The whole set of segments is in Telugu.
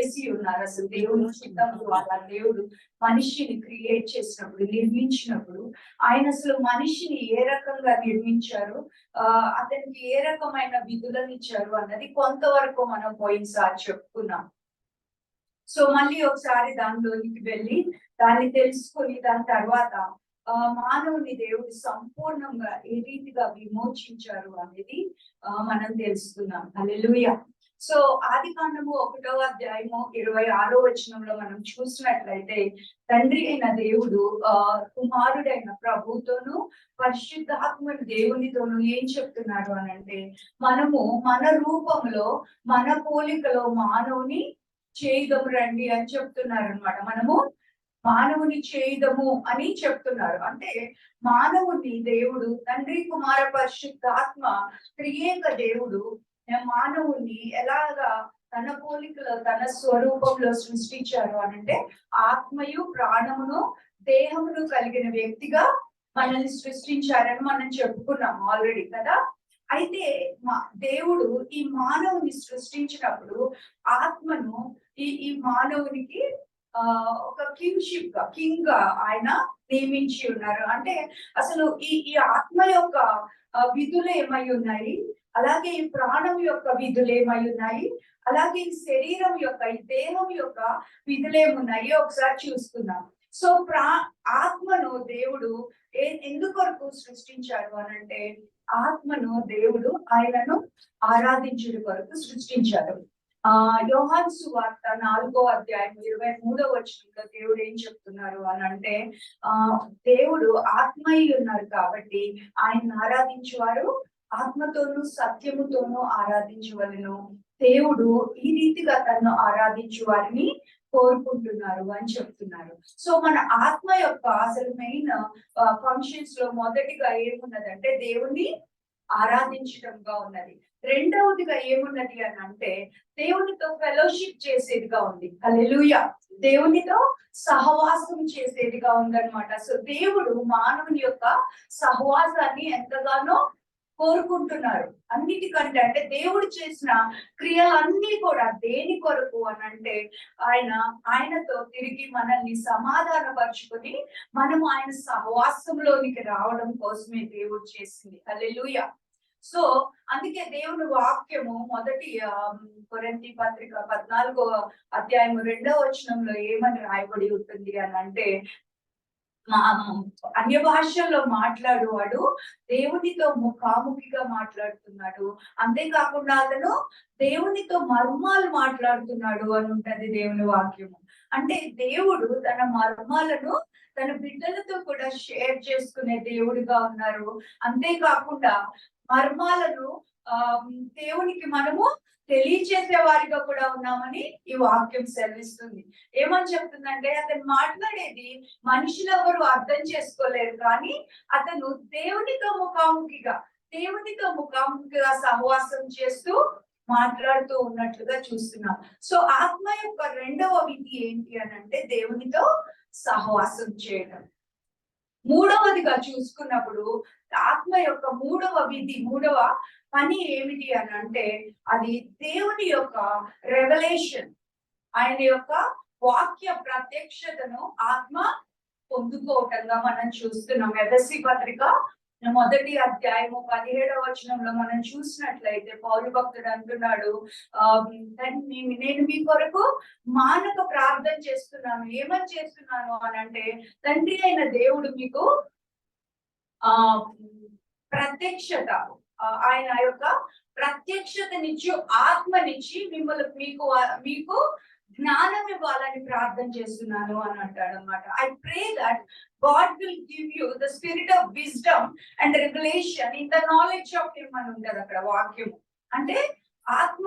చేసి ఉన్నారు. అసలు దేవుని చిత్తం ద్వారా దేవుడు మనిషిని క్రియేట్ చేసినప్పుడు, నిర్మించినప్పుడు ఆయన అసలు మనిషిని ఏ రకంగా నిర్మించారు, అతనికి ఏ రకమైన విధులను ఇచ్చారు అన్నది కొంతవరకు మనం పోయినసారి చెప్పుకున్నాం. సో మళ్ళీ ఒకసారి దానిలోనికి వెళ్ళి దాన్ని తెలుసుకొని దాని తర్వాత మానవుని దేవుడు సంపూర్ణంగా ఏ రీతిగా విమోచించారు అనేది మనం తెలుసుకున్నాం. హల్లెలూయా. సో ఆదికాండము 1వ అధ్యాయము 26వ వచనంలో మనం చూసినట్లయితే తండ్రి అయిన దేవుడు కుమారుడైన ప్రభుతోను పరిశుద్ధాత్మని దేవునితోను ఏం చెప్తున్నారు అని అంటే, మనము మన రూపంలో మన పోలికలో మానవుని చేయదము రండి అని చెప్తున్నారు అనమాట. మనము మానవుని చేయదము అని చెప్తున్నారు. అంటే మానవుని దేవుడు తండ్రి కుమార పరిశుద్ధాత్మ త్రియేక దేవుడు మానవుని ఎలాగా తన పోలికలో తన స్వరూపంలో సృష్టించారు అని అంటే, ఆత్మయు ప్రాణమును దేహమును కలిగిన వ్యక్తిగా మనల్ని సృష్టించారని మనం చెప్పుకున్నాం ఆల్రెడీ కదా. అయితే దేవుడు ఈ మానవుని సృష్టించినప్పుడు ఆత్మను ఈ మానవునికి ఒక కింగ్షిప్ గా కింగ్ గా ఆయన నియమించి ఉన్నారు. అంటే అసలు ఈ ఆత్మ యొక్క విధులు ఏమై ఉన్నాయి, అలాగే ఈ ప్రాణం యొక్క విధులు ఏమై ఉన్నాయి, అలాగే ఈ శరీరం యొక్క ఈ దేహం యొక్క విధులు ఏమున్నాయి ఒకసారి చూసుకుందాం. సో ఆత్మను దేవుడు ఎందుకొరకు సృష్టించాడు అనంటే, ఆత్మను దేవుడు ఆయనను ఆరాధించుడు కొరకు సృష్టించాడు. యోహాను సువార్త 4వ అధ్యాయం 23వ వచనంలో దేవుడు ఏం చెప్తున్నారు అని అంటే, దేవుడు ఆత్మయి ఉన్నారు కాబట్టి ఆయన ఆరాధించేవారు ఆత్మతోనూ సత్యముతోనూ ఆరాధించవలను. దేవుడు ఈ రీతిగా తనను ఆరాధించు వారిని కోరుకుంటున్నారు అని చెప్తున్నారు. సో మన ఆత్మ యొక్క అసలు మెయిన్ ఫంక్షన్స్ లో మొదటిగా ఏమున్నదంటే దేవుణ్ణి ఆరాధించడంగా ఉన్నది. రెండవదిగా ఏమున్నది అని అంటే దేవునితో ఫెలోషిప్ చేసేదిగా ఉంది. హల్లెలూయా. దేవునితో సహవాసం చేసేదిగా ఉందన్నమాట. సో దేవుడు మానవుని యొక్క సహవాసాన్ని ఎంతగానో కోరుకుంటున్నారు. అన్నిటికంటే అంటే దేవుడు చేసిన క్రియలన్నీ కూడా దేని కొరకు అని అంటే, ఆయనతో తిరిగి మనల్ని సమాధానపరుచుకొని మనము ఆయన సహవాసంలోనికి రావడం కోసమే దేవుడు చేసింది. హల్లెలూయా. సో అందుకే దేవుని వాక్యము మొదటి కొరింథీ పత్రిక 14వ అధ్యాయం 2వ వచనంలో ఏమని రాయబడి ఉంటుంది అని అంటే, అన్య భాషల్లో మాట్లాడువాడు దేవునితో ముఖాముఖిగా మాట్లాడుతున్నాడు, అంతేకాకుండా అతను దేవునితో మర్మాలు మాట్లాడుతున్నాడు అని ఉంటది దేవుని వాక్యము. అంటే దేవుడు తన మర్మాలను తన బిడ్డలతో కూడా షేర్ చేసుకునే దేవుడిగా ఉన్నారు. అంతేకాకుండా మర్మాలను దేవునికి మనము తెలియచేసే వారిగా కూడా ఉన్నామని ఈ వాక్యం సెలవిస్తుంది. ఏమని చెప్తుందంటే, అతను మాట్లాడేది మనుషులు ఎవరు అర్థం చేసుకోలేరు, కానీ అతను దేవునితో ముఖాముఖిగా సహవాసం చేస్తూ మాట్లాడుతూ ఉన్నట్లుగా చూస్తున్నాం. సో ఆత్మ యొక్క రెండవ విధి ఏంటి అని అంటే దేవునితో సహవాసం చేయడం. మూడవదిగా చూసుకున్నప్పుడు ఆత్మ యొక్క మూడవ పని ఏమిటి అని అంటే, అది దేవుని యొక్క రెవల్యూషన్, ఆయన యొక్క వాక్య ప్రత్యక్షతను ఆత్మ పొందుకోవటంగా మనం చూస్తున్నాం. ఎఫెసీ పత్రిక మొదటి అధ్యాయము 17వ వచనంలో మనం చూసినట్లయితే పౌలు భక్తుడు అంటున్నాడు, నేను మీ కొరకు మానక ప్రార్థన చేస్తున్నాను. ఏమని చేస్తున్నాను అని అంటే, తండ్రి అయిన దేవుడు మీకు ప్రత్యక్షత, ఆయన యొక్క ప్రత్యక్షతనిచ్చి ఆత్మనిచ్చి మీకు జ్ఞానం ఇవ్వాలని ప్రార్థన చేస్తున్నాను అని అంటాడు అనమాట. I pray that God will give you the spirit of wisdom and revolution in the knowledge of him అని ఉంటది అక్కడ వాక్యము. అంటే ఆత్మ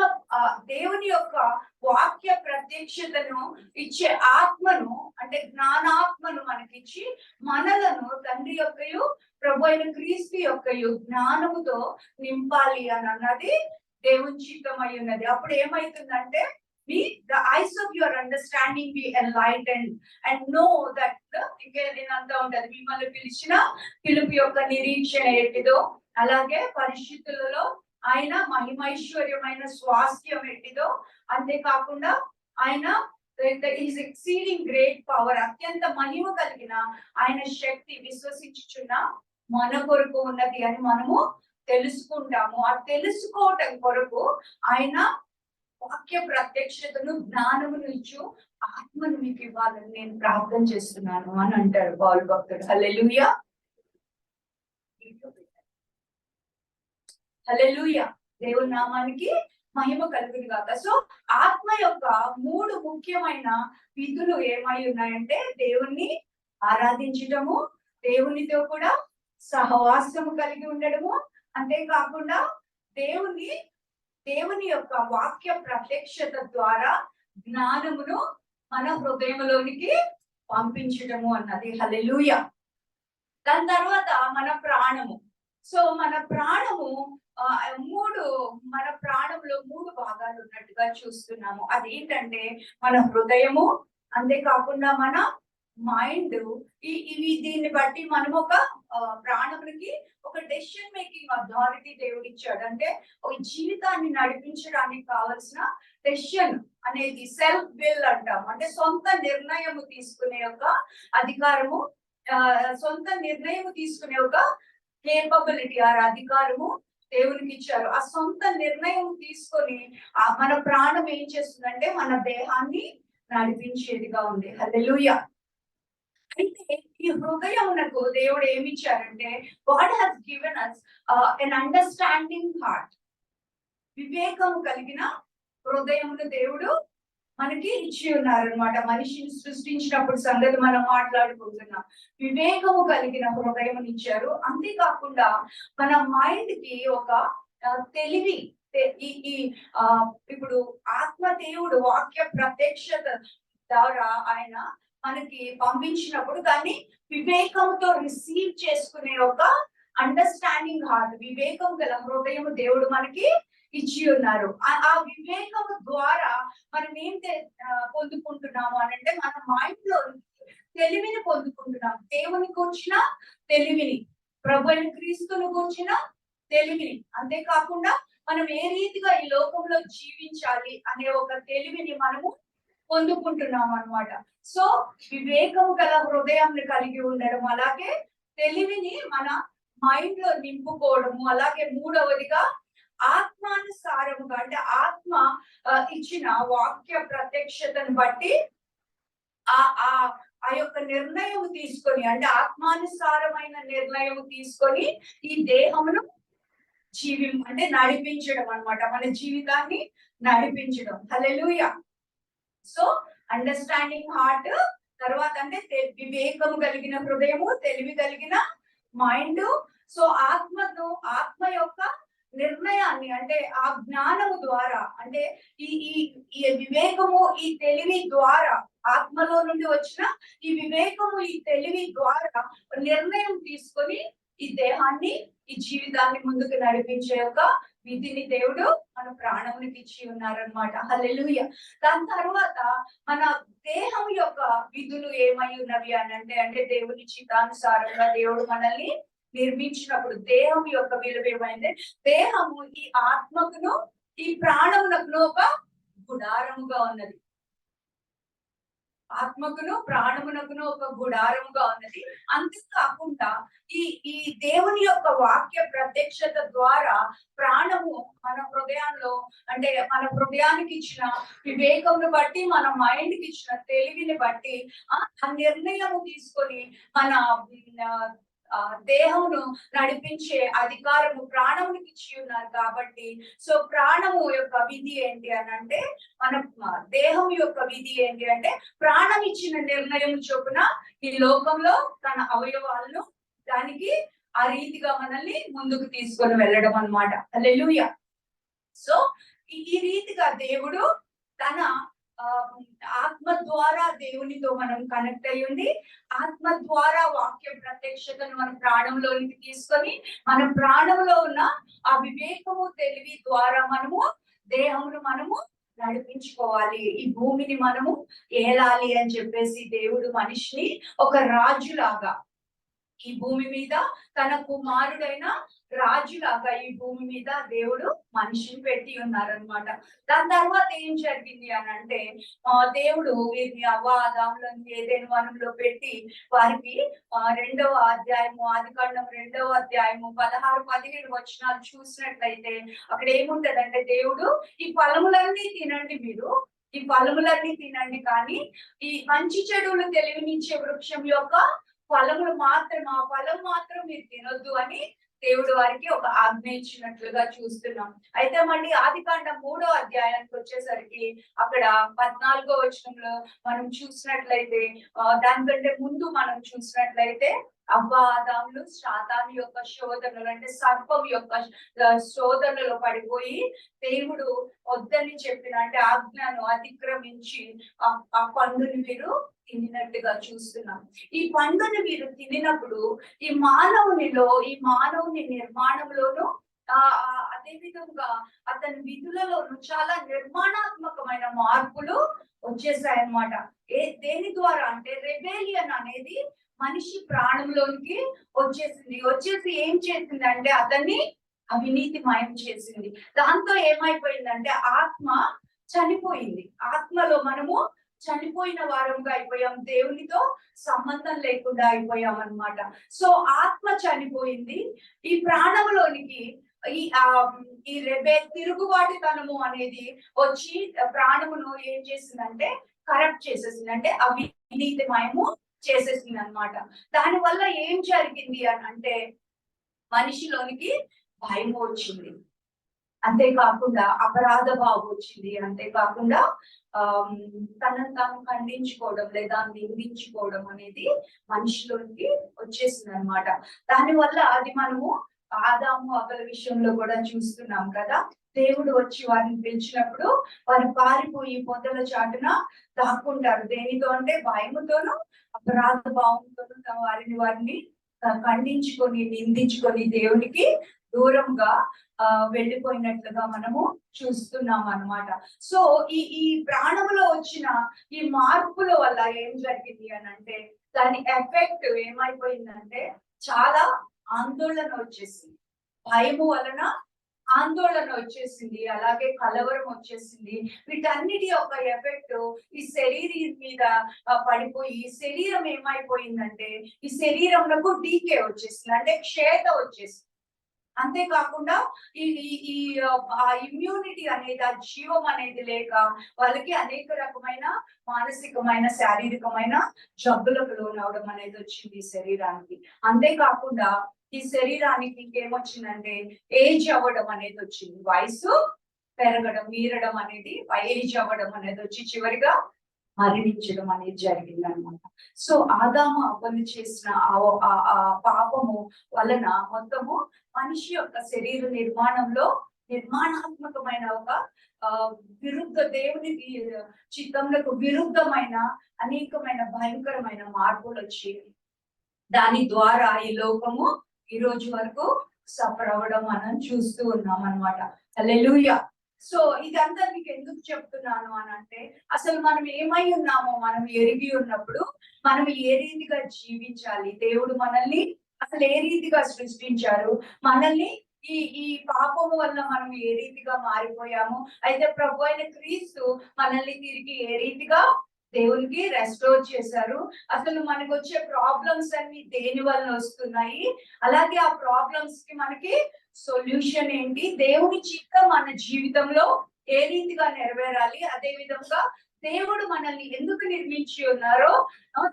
దేవుని యొక్క వాక్య ప్రత్యక్షతను ఇచ్చే ఆత్మను, అంటే జ్ఞానాత్మను మనకిచ్చి మనలను తండ్రి యొక్కయు ప్రభు అయిన క్రీస్తు యొక్కయు జ్ఞానముతో నింపాలి అని అన్నది దేవుని చిత్తమై ఉన్నది. అప్పుడు ఏమైతుందంటే, the eyes of your understanding be enlightened and know that ఇంకేనంతా ఉంటది, మిమ్మల్ని పిలిచిన పిలుపు యొక్క నిరీక్షణ ఎట్టిదో, అలాగే పరిశుద్ధులలో ఆయన మహిమైశ్వర్యమైన స్వాస్థ్యం ఎట్టిదో, అంతేకాకుండా ఆయన ఈజ్ ఎక్సీడింగ్ గ్రేట్ పవర్, అత్యంత మహిమ కలిగిన ఆయన శక్తి విశ్వసించుచున్న మన కొరకు ఉన్నది అని మనము తెలుసుకుంటాము. ఆ తెలుసుకోవటం కొరకు ఆయన వాక్య ప్రత్యక్షతను జ్ఞానమును ఇచ్చు ఆత్మను మీకు ఇవ్వాలని నేను ప్రార్థన చేస్తున్నాను అని అంటారు పౌలు భక్తుడు. హల్లెలూయా, హల్లెలూయా, దేవుని నామానికి మహిమ కలుగును గాక. సో ఆత్మ యొక్క 3 ముఖ్యమైన విధులు ఏమై ఉన్నాయంటే దేవుణ్ణి ఆరాధించటము, దేవునితో కూడా సహవాసము కలిగి ఉండడము, అంతేకాకుండా దేవుని యొక్క వాక్య ప్రత్యక్షత ద్వారా జ్ఞానమును మన హృదయంలోనికి పంపించడము అన్నది. హల్లెలూయా. దాని తర్వాత మన ప్రాణము. సో మన ప్రాణము మన ప్రాణంలో 3 భాగాలు ఉన్నట్టుగా చూస్తున్నాము. అదేంటంటే మన హృదయము, అంతేకాకుండా మన మైండ్. ఇవి దీన్ని బట్టి మనం ఒక ప్రాణములకి ఒక డెసిషన్ మేకింగ్ అథారిటీ దేవుడు ఇచ్చాడు. అంటే ఒక జీవితాన్ని నడిపించడానికి కావలసిన డెసిషన్ అనేది సెల్ఫ్ విల్ అంటాం. అంటే సొంత నిర్ణయం తీసుకునే ఒక అధికారము, సొంత నిర్ణయం తీసుకునే ఒక కేపబిలిటీ, ఆ అధికారము దేవునికి ఇచ్చారు. ఆ సొంత నిర్ణయం తీసుకొని మన ప్రాణం ఏం చేస్తుందంటే మన దేహాన్ని నడిపించేదిగా ఉంది. హల్లెలూయా. అయితే ఈ హృదయమునకు దేవుడు ఏమి ఇచ్చారంటే God has given us an understanding heart. వివేకము కలిగిన హృదయమును దేవుడు మనకి ఇచ్చి ఉన్నారనమాట. మనిషిని సృష్టించినప్పుడు సంగతి మనం మాట్లాడుకుంటున్నాం. వివేకము కలిగిన హృదయముని ఇచ్చారు. అంతేకాకుండా మన మైండ్ కి ఒక తెలివి, ఇప్పుడు ఆత్మ దేవుడు వాక్య ప్రత్యక్షత ద్వారా ఆయన మనకి పంపించినప్పుడు దాన్ని వివేకంతో రిసీవ్ చేసుకునే ఒక అండర్స్టాండింగ్ హార్ట్, వివేకం గల హృదయం దేవుడు మనకి ఇచ్చి ఉన్నారు. ఆ వివేకము ద్వారా మనం ఏం పొందుకుంటున్నాము అని అంటే మన మైండ్ లో తెలివిని పొందుకుంటున్నాం. దేవుని కూర్చిన తెలివిని, ప్రభు క్రీస్తుని కూర్చిన తెలివిని, అంతేకాకుండా మనం ఏ రీతిగా ఈ లోకంలో జీవించాలి అనే ఒక తెలివిని మనము పొందుకుంటున్నాం అన్నమాట. సో వివేకము గల హృదయాన్ని కలిగి ఉండడం, అలాగే తెలివిని మన మైండ్ లో నింపుకోవడము, అలాగే మూడవదిగా ఆత్మానుసారముగా అంటే ఆత్మ ఇచ్చిన వాక్య ప్రత్యక్షతను బట్టి ఆ యొక్క నిర్ణయం తీసుకొని, అంటే ఆత్మానుసారమైన నిర్ణయం తీసుకొని ఈ దేహమును అంటే నడిపించడం అన్నమాట, మన జీవితాన్ని నడిపించడం. హల్లెలూయా. సో అండర్స్టాండింగ్ హార్ట్, తర్వాత అంటే వివేకము కలిగిన హృదయము, తెలివి కలిగిన మైండ్. సో ఆత్మ యొక్క నిర్ణయాన్ని అంటే ఆ జ్ఞానము ద్వారా, అంటే ఈ వివేకము ఈ తెలివి ద్వారా, ఆత్మలో నుండి వచ్చిన ఈ వివేకము ఈ తెలివి ద్వారా నిర్ణయం తీసుకొని ఈ దేహాన్ని ఈ జీవితాన్ని ముందుకు నడిపించే యొక్క విధిని దేవుడు మన ప్రాణమునికి ఇచ్చి ఉన్నారనమాట. హల్లెలూయా. దాని తర్వాత మన దేహం యొక్క విధులు ఏమై ఉన్నవి అని అంటే దేవుని చిత్తానుసారంగా దేవుడు మనల్ని నిర్మించినప్పుడు దేహం యొక్క విలువ ఏమైంది, దేహము ఈ ఆత్మకును ఈ ప్రాణమునకును ఒక గుడారముగా ఉన్నది. ఆత్మకును ప్రాణమునకును ఒక గుడారముగా ఉన్నది. అంతేకాకుండా ఈ దేవుని యొక్క వాక్య ప్రత్యక్షత ద్వారా ప్రాణము మన హృదయంలో, అంటే మన హృదయానికి ఇచ్చిన వివేకమును బట్టి, మన మైండ్ కి ఇచ్చిన తెలివిని బట్టి ఆ నిర్ణయము తీసుకొని మన దేహమును నడిపించే అధికారము ప్రాణమునికి ఇచ్చి ఉన్నారు కాబట్టి, సో ప్రాణము యొక్క విధి ఏంటి అని అంటే, మన దేహం యొక్క విధి ఏంటి అంటే ప్రాణం ఇచ్చిన నిర్ణయం చొప్పున ఈ లోకంలో తన అవయవాలను దానికి ఆ రీతిగా మనల్ని ముందుకు తీసుకొని వెళ్ళడం అన్నమాట. హల్లెలూయా. సో ఈ రీతిగా దేవుడు తన ఆత్మ ద్వారా దేవునితో మనం కనెక్ట్ అయ్యి ఉండి, ఆత్మ ద్వారా వాక్య ప్రత్యక్షతను మన ప్రాణంలోనికి తీసుకొని మన ప్రాణంలో ఉన్న ఆ వివేకము తెలివి ద్వారా మనము దేహమును మనము నడిపించుకోవాలి, ఈ భూమిని మనము ఏలాలి అని చెప్పేసి దేవుడు మనిషిని ఒక రాజులాగా ఈ భూమి మీద తన కుమారుడైన రాజులాగా ఈ భూమి మీద దేవుడు మనిషిని పెట్టి ఉన్నారనమాట. దాని తర్వాత ఏం జరిగింది అని అంటే దేవుడు వీరిని అవ్వాదాములను ఏదైనా వనంలో పెట్టి వారికి 2వ అధ్యాయము ఆదికాండం 2వ అధ్యాయము 16-17 వచనాలు చూసినట్లయితే అక్కడ ఏముంటదంటే దేవుడు ఈ ఫలములన్నీ తినండి, మీరు ఈ ఫలములన్నీ తినండి, కానీ ఈ మంచి చెడులు తెలివినిచ్చే వృక్షం యొక్క ఫలములు మాత్రం ఆ ఫలం మాత్రం మీరు తినొద్దు అని దేవుడు వారికి ఒక ఆజ్ఞ ఇచ్చినట్లుగా చూస్తున్నాం. అయితే మళ్ళీ ఆదికాండం 3వ అధ్యాయానికి వచ్చేసరికి అక్కడ 14వ వచనంలో మనం చూసినట్లయితే దానికంటే ముందు మనం చూసినట్లయితే అవ్వాదాములు సాతాను యొక్క శోధనలు అంటే సర్పం యొక్క శోధనలో పడిపోయి దేవుడు వద్దని చెప్పిన అంటే ఆజ్ఞను అతిక్రమించి ఆ పండుని మీరు తినినట్టుగా చూస్తున్నాం. ఈ పండుని మీరు తినినప్పుడు ఈ మానవుని నిర్మాణంలోనూ అదే విధంగా అతని విధులలోనూ చాలా నిర్మాణాత్మకమైన మార్పులు వచ్చేసాయన్నమాట. దేని ద్వారా అంటే రెబేలియన్ అనేది మనిషి ప్రాణంలోనికి వచ్చేసి ఏం చేసింది అంటే అతన్ని అవినీతిమయం చేసింది. దాంతో ఏమైపోయిందంటే ఆత్మ చనిపోయింది. ఆత్మలో మనము చనిపోయిన వారంగా అయిపోయాం, దేవునితో సంబంధం లేకుండా అయిపోయాం అన్నమాట. సో ఆత్మ చనిపోయింది. ఈ ప్రాణంలోనికి ఈ తిరుగుబాటుతనము అనేది వచ్చి ప్రాణమును ఏం చేసిందంటే కరప్ట్ చేసేసింది, అంటే అవినీతిమయము చేసేసింది అన్నమాట. దాని వల్ల ఏం జరిగింది అని అంటే మనిషిలోనికి భయం వచ్చింది, అంతేకాకుండా అపరాధ భావం వచ్చింది, అంతేకాకుండా తనను తాను ఖండించుకోవడం లేదా నిందించుకోవడం అనేది మనిషిలోనికి వచ్చేసింది అనమాట. దానివల్ల అది మనము ఆదాము అవ్వల విషయంలో కూడా చూస్తున్నాం కదా. దేవుడు వచ్చి వారిని పిలిచినప్పుడు వారు పారిపోయి పొదల చాటున దాక్కుంటారు. దేనితో అంటే భయముతోనూ అపరాధ భావంతోనూ వారిని ఖండించుకొని నిందించుకొని దేవునికి దూరంగా వెళ్ళిపోయినట్లుగా మనము చూస్తున్నాం అన్నమాట. సో ఈ ప్రాణంలో వచ్చిన ఈ మార్పుల వల్ల ఏం జరిగింది అని అంటే దాని ఎఫెక్ట్ ఏమైపోయిందంటే చాలా ఆందోళన వచ్చేసింది, భయము వలన ఆందోళన వచ్చేసింది, అలాగే కలవరం వచ్చేసింది. వీటన్నిటి యొక్క ఎఫెక్ట్ ఈ శరీరం మీద పడిపోయి ఈ శరీరం ఏమైపోయిందంటే ఈ శరీరంలో డీకే వచ్చేసింది, అంటే క్షేత వచ్చేసింది. అంతేకాకుండా ఈ ఇమ్యూనిటీ అనేది, ఆ జీవం అనేది లేక వాళ్ళకి అనేక రకమైన మానసికమైన శారీరకమైన జబ్బులకు లోనవడం అనేది వచ్చింది ఈ శరీరానికి. అంతేకాకుండా ఈ శరీరానికి ఇంకేమొచ్చిందంటే ఏజ్ అవ్వడం అనేది వచ్చింది, వయసు పెరగడం మీరడం అనేది, ఏజ్ అవ్వడం అనేది వచ్చి చివరిగా మరణించడం అనేది జరిగింది అనమాట. సో ఆదాము అవ్వలు చేసిన ఆ పాపము వలన మొత్తము మనిషి యొక్క శరీర నిర్మాణంలో నిర్మాణాత్మకమైన ఒక దేవుని చిత్తంలకు విరుద్ధమైన అనేకమైన భయంకరమైన మార్పులు వచ్చి దాని ద్వారా ఈ లోకము ఈ రోజు వరకు సఫర్ అవ్వడం మనం చూస్తూ ఉన్నాం అన్నమాట. హల్లెలూయా. సో ఇదంతా మీకు ఎందుకు చెప్తున్నాను అని అంటే అసలు మనం ఏమై ఉన్నామో మనం ఎరిగి ఉన్నప్పుడు మనం ఏ రీతిగా జీవించాలి, దేవుడు మనల్ని అసలు ఏ రీతిగా సృష్టించారు, మనల్ని ఈ పాపము వల్ల మనం ఏ రీతిగా మారిపోయాము, అయితే ప్రభు అయిన క్రీస్తు మనల్ని తిరిగి ఏ రీతిగా దేవునికి రెస్టోర్ చేశారు, అసలు మనకు వచ్చే ప్రాబ్లమ్స్ అన్ని దేని వల్ల వస్తున్నాయి, అలాగే ఆ ప్రాబ్లమ్స్ కి మనకి సొల్యూషన్ ఏంటి, దేవుని చిత్తం మన జీవితంలో ఏ రీతిగా నెరవేరాలి, అదే విధంగా దేవుడు మనల్ని ఎందుకు నిర్మించి ఉన్నారో,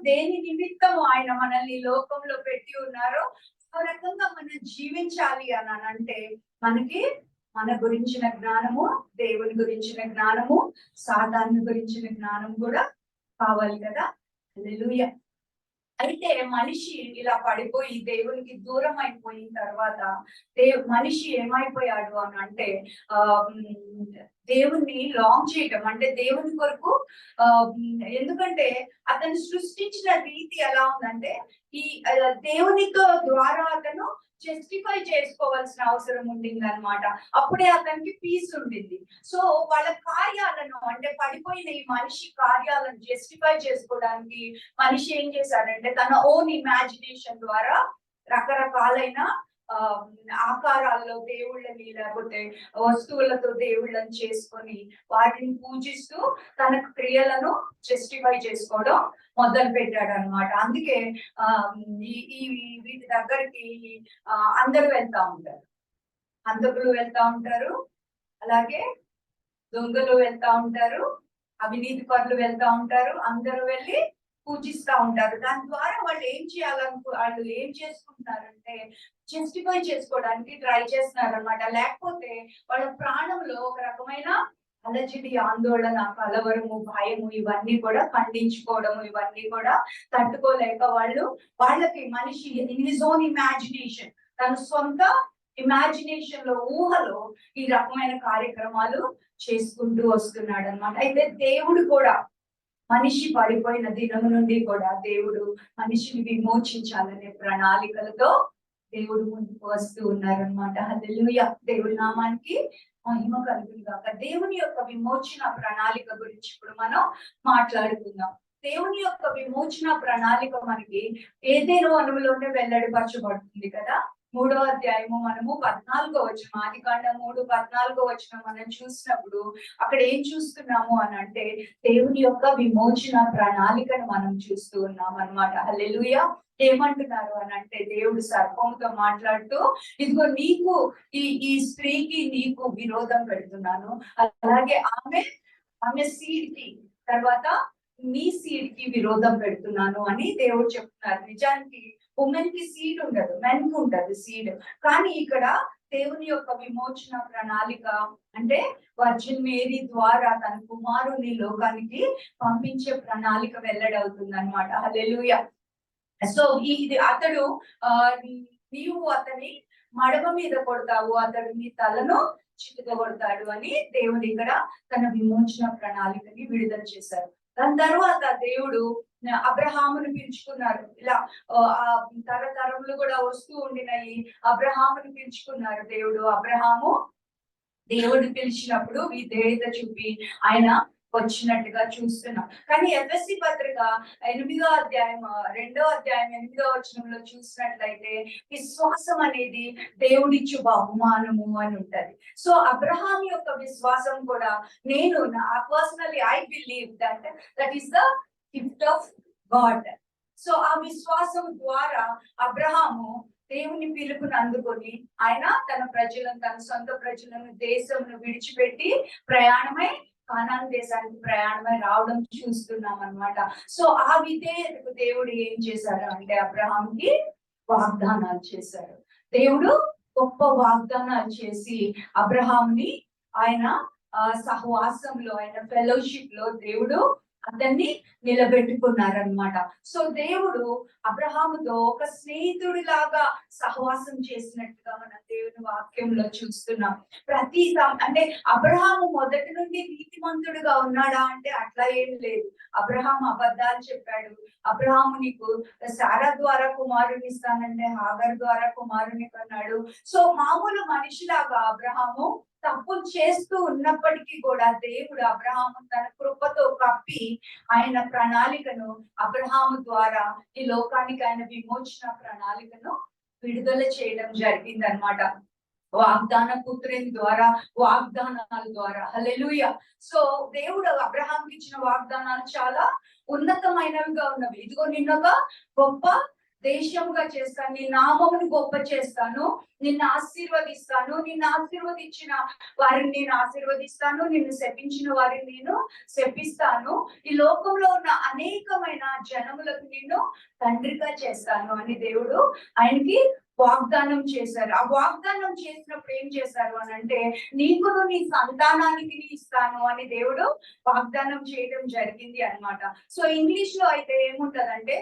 దేని నిమిత్తము ఆయన మనల్ని లోకంలో పెట్టి ఉన్నారో ఆ రకంగా మనం జీవించాలి అని అంటే మనకి మన గురించిన జ్ఞానము, దేవుని గురించిన జ్ఞానము, సాతాను గురించిన జ్ఞానం కూడా కావాలి కదా. హల్లెలూయా. అయితే మనిషి ఇలా పడిపోయి దేవునికి దూరం అయిపోయిన తర్వాత మనిషి ఏమైపోయాడు అని అంటే దేవుణ్ణి లాంగ్ చేయటం, అంటే దేవుని కొరకు ఎందుకంటే అతను సృష్టించిన రీతి ఎలా ఉందంటే ఈ దేవునితో ద్వారా అతను జస్టిఫై చేసుకోవాల్సిన అవసరం ఉండింది అనమాట. అప్పుడే అతనికి పీస్ ఉండింది. సో వాళ్ళ కార్యాలను అంటే పడిపోయిన ఈ మనిషి కార్యాలను జస్టిఫై చేసుకోవడానికి మనిషి ఏం చేశాడంటే తన ఓన్ ఇమాజినేషన్ ద్వారా రకరకాలైన ఆకారాల్లో దేవుళ్ళని లేకపోతే వస్తువులతో దేవుళ్ళని చేసుకొని వాటిని పూజిస్తూ తన క్రియలను జస్టిఫై చేసుకోవడం మొదలు పెట్టాడు అనమాట. అందుకే ఈ వీటి దగ్గరికి అందరూ వెళ్తా ఉంటారు, హంతకులు వెళ్తా ఉంటారు, అలాగే దొంగలు వెళ్తా ఉంటారు, అవినీతి పరులు వెళ్తా ఉంటారు, అందరూ వెళ్ళి పూజిస్తా ఉంటారు. దాని ద్వారా వాళ్ళు వాళ్ళు ఏం చేసుకుంటున్నారంటే జస్టిఫై చేసుకోవడానికి ట్రై చేస్తున్నారు అనమాట. లేకపోతే వాళ్ళ ప్రాణంలో ఒక రకమైన అలజడి, ఆందోళన, కలవరము, భయము ఇవన్నీ కూడా ఖండించుకోవడము, ఇవన్నీ కూడా తట్టుకోలేక వాళ్ళకి మనిషి ఇన్ హిజ్ ఓన్ ఇమాజినేషన్, తన సొంత ఇమాజినేషన్ లో, ఊహలో ఈ రకమైన కార్యక్రమాలు చేసుకుంటూ వస్తున్నాడు అనమాట. అయితే దేవుడు కూడా మనిషి పడిపోయిన దినము నుండి కూడా దేవుడు మనిషిని విమోచించాలనే ప్రణాళికలతో దేవుడు ముందుకు వస్తూ ఉన్నారనమాట. హల్లెలూయా, దేవుడి నామానికి మహిమ కలుగును గాక. దేవుని యొక్క విమోచన ప్రణాళిక గురించి ఇప్పుడు మనం మాట్లాడుకుందాం. దేవుని యొక్క విమోచన ప్రణాళిక మనకి ఏదేనో వనములోనే వెల్లడిపరచబడుతుంది కదా. 3వ అధ్యాయము మనము 14వ వచనం, ఆదికాండం 3:14 వచనం మనం చూసినప్పుడు అక్కడ ఏం చూస్తున్నాము అని అంటే దేవుని యొక్క విమోచన ప్రణాళికను మనం చూస్తూ ఉన్నాం అన్నమాట. హల్లెలూయా. ఏమంటున్నారు అని అంటే దేవుడు సర్పంతో మాట్లాడుతూ, ఇదిగో నీకు ఈ స్త్రీకి నీకు విరోధం పెడుతున్నాను, అలాగే ఆమె సీడ్ కి, తర్వాత నీ సీడ్ కి విరోధం పెడుతున్నాను అని దేవుడు చెప్తున్నారు. నిజానికి ఉమెన్ కి సీడ్ ఉండదు, మెన్ కి ఉంటది సీడ్. కానీ ఇక్కడ దేవుని యొక్క విమోచన ప్రణాళిక అంటే వర్జిన్ మేరీ ద్వారా తన కుమారుని లోకానికి పంపించే ప్రణాళిక వెల్లడవుతుంది అనమాట. హల్లెలూయా. సో ఇది అతడు నీవు అతని మడమ మీద కొడతావు, అతడు నీ తలను చితగొడతాడు అని దేవుడు ఇక్కడ తన విమోచన ప్రణాళికని విడుదల చేశారు. దాని తర్వాత దేవుడు అబ్రహామును పిలుచుకున్నారు. ఇలా తరతరములు కూడా వస్తూ ఉండినాయి. అబ్రహామును పిలుచుకున్నారు దేవుడు. దేవుడు పిలిచినప్పుడు విధేయత చూపి ఆయన వచ్చినట్టుగా చూస్తున్నాం. కానీ ఎఫ్ఎస్సి పత్రిక 8వ అధ్యాయం 2వ అధ్యాయం 8వ వచనంలో చూసినట్లయితే విశ్వాసం అనేది దేవుడిచ్చు బహుమానము అని ఉంటది. సో అబ్రహాం యొక్క విశ్వాసం కూడా personally I believe that is the gift of God. So ఆ విశ్వాసం ద్వారా అబ్రహాము దేవుని పిలుపుని అందుకొని ఆయన తన సొంత ప్రజలను, దేశమును విడిచిపెట్టి ప్రయాణమై కానాను దేశానికి ప్రయాణమై రావడం చూస్తున్నాం అన్నమాట. సో ఆ విధేయతకు దేవుడు ఏం చేశాడు అంటే అబ్రహాంకి వాగ్దానాలు చేశాడు. దేవుడు గొప్ప వాగ్దానాలు చేసి అబ్రహాంని ఆయన సహవాసంలో, ఆయన ఫెలోషిప్ లో దేవుడు అతన్ని నిలబెట్టుకున్నారనమాట. సో దేవుడు అబ్రహాముతో ఒక స్నేహితుడి లాగా సహవాసం చేసినట్టుగా మనం దేవుని వాక్యంలో చూస్తున్నాం. అంటే అబ్రహాము మొదటి నుండి నీతిమంతుడుగా ఉన్నాడా అంటే అట్లా ఏం లేదు. అబ్రహాము అబద్ధాలు చెప్పాడు. అబ్రహాము నీకు సారా ద్వారా కుమారుని ఇస్తానంటే హాగర్ ద్వారా కుమారుని కన్నాడు. సో మామూలు మనిషిలాగా అబ్రహాము తప్పులు చేస్తూ ఉన్నప్పటికీ కూడా దేవుడు అబ్రహాము తన కృపతో కప్పి ఆయన ప్రణాళికను అబ్రహాము ద్వారా ఈ లోకానికి ఆయన విమోచన ప్రణాళికను విడుదల చేయడం జరిగింది అన్నమాట. వాగ్దాన పుత్రుని ద్వారా, వాగ్దానాల ద్వారా. హల్లెలూయా. సో దేవుడు అబ్రహాంకి ఇచ్చిన వాగ్దానాలు చాలా ఉన్నతమైనవిగా ఉన్నవి. ఇదిగో నిన్నొక గొప్ప దేశముగా చేస్తాను, నీ నామమును గొప్ప చేస్తాను, నిన్ను ఆశీర్వదిస్తాను, నిన్ను ఆశీర్వదించిన వారిని నేను ఆశీర్వదిస్తాను, నిన్ను శపించిన వారిని నేను శపిస్తాను, ఈ లోకంలో ఉన్న అనేకమైన జనములకు నిన్ను తండ్రిగా చేస్తాను అని దేవుడు ఆయనకి వాగ్దానం చేశారు. ఆ వాగ్దానం చేసినప్పుడు ఏం చేశారు అని అంటే నీకును నీ సంతానానికి ఇస్తాను అని దేవుడు వాగ్దానం చేయడం జరిగింది అన్నమాట. సో ఇంగ్లీష్ లో అయితే ఏముంటదంటే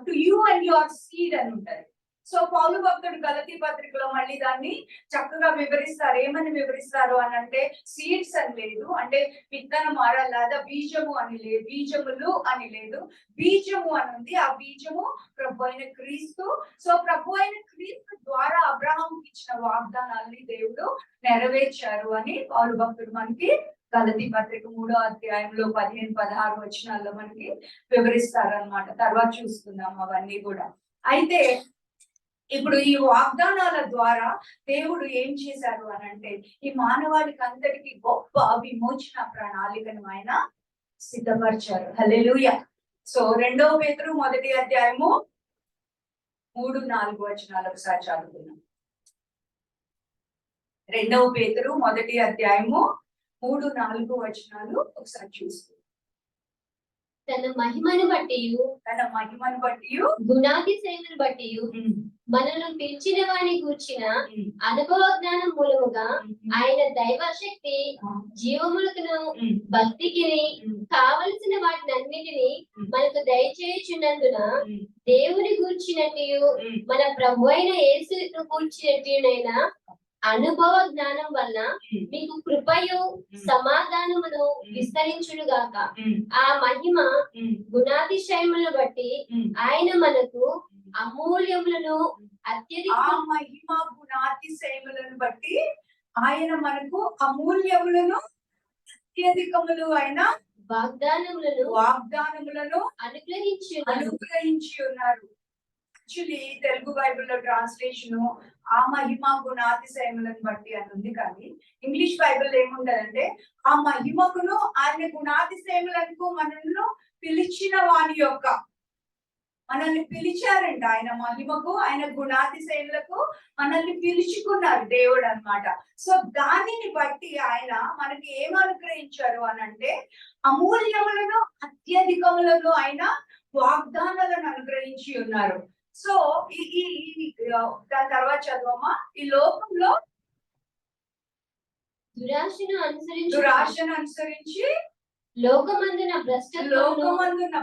to you and your seed అని ఉంటది. సో పౌలు భక్తుడు గలతీ పత్రికలో మళ్ళీ దాన్ని చక్కగా వివరిస్తారు. ఏమని వివరిస్తారు అని అంటే సీడ్స్ అని లేదు, అంటే విత్తనం లేదా బీజము అని లేదు, బీజములు అని లేదు, బీజము అని ఉంది. ఆ బీజము ప్రభు అయిన క్రీస్తు. సో ప్రభు అయిన క్రీస్తు ద్వారా అబ్రహాంకి ఇచ్చిన వాగ్దానాల్ని దేవుడు నెరవేర్చారు అని పౌలు భక్తుడు మనకి గలతీ పత్రిక 3వ అధ్యాయంలో 15-16 వచనాల్లో మనకి వివరిస్తారు అన్నమాట. తర్వాత చూసుకుందాం అవన్నీ కూడా. అయితే ఇప్పుడు ఈ వాగ్దానాల ద్వారా దేవుడు ఏం చేశారు అని అంటే ఈ మానవాళికి అంతటికి గొప్ప విమోచన ప్రణాళికను ఆయన సిద్ధపరిచారు. హల్లెలూయా. సో 2వ పేతురు 1వ అధ్యాయము 3-4 వచనాలు ఒకసారి చదువుతున్నాం. 2వ పేతురు 1వ అధ్యాయము 3-4 వచనాలు ఒకసారి చూస్తాం. తన మహిమను బట్టి గుణాతిశయమును బట్టి మనను పిలిచిన వాని గూర్చిన అనుభవ జ్ఞానం మూలముగా ఆయన దైవశక్తి జీవములకును భక్తికి కావలసిన వాటినన్నిటిని మనకు దయచేయుచున్నందున దేవుని గూర్చినట్టు మన ప్రభు అయిన యేసును గూర్చినట్టునైనా అనుభవ జ్ఞానం వల్ల మీకు కృపయు సమాధానమును విస్తరించుడుగాక. ఆ మహిమ గుణాతిశయములను బట్టి ఆయన మనకు అమూల్యములను గుణాతిశయములను బట్టి ఆయన మనకు అమూల్యములను అత్యధికములు అయిన వాగ్దానములను అనుగ్రహించి ఉన్నారు. యాక్చువల్లీ తెలుగు బైబిల్లో ట్రాన్స్లేషన్ ఆ మహిమ గుణాతిశయములను బట్టి అని ఉంది, కానీ ఇంగ్లీష్ బైబిల్ ఏముంటదంటే ఆ మహిమకును ఆయన గుణాతిశయములకు మనల్ని పిలిచిన వాని యొక్క, మనల్ని పిలిచారంట. ఆయన మహిమకు ఆయన గుణాతిశయములకు మనల్ని పిలుచుకున్నారు దేవుడు అన్నమాట. సో దానిని బట్టి ఆయన మనకి ఏం అనుగ్రహించారు అని అంటే అమూల్యములను అత్యధికములను ఆయన వాగ్దానాలను అనుగ్రహించి ఉన్నారు. సో దాని తర్వాత చదవమా, ఈ లోకంలో దురాశను అనుసరించి లోకమందున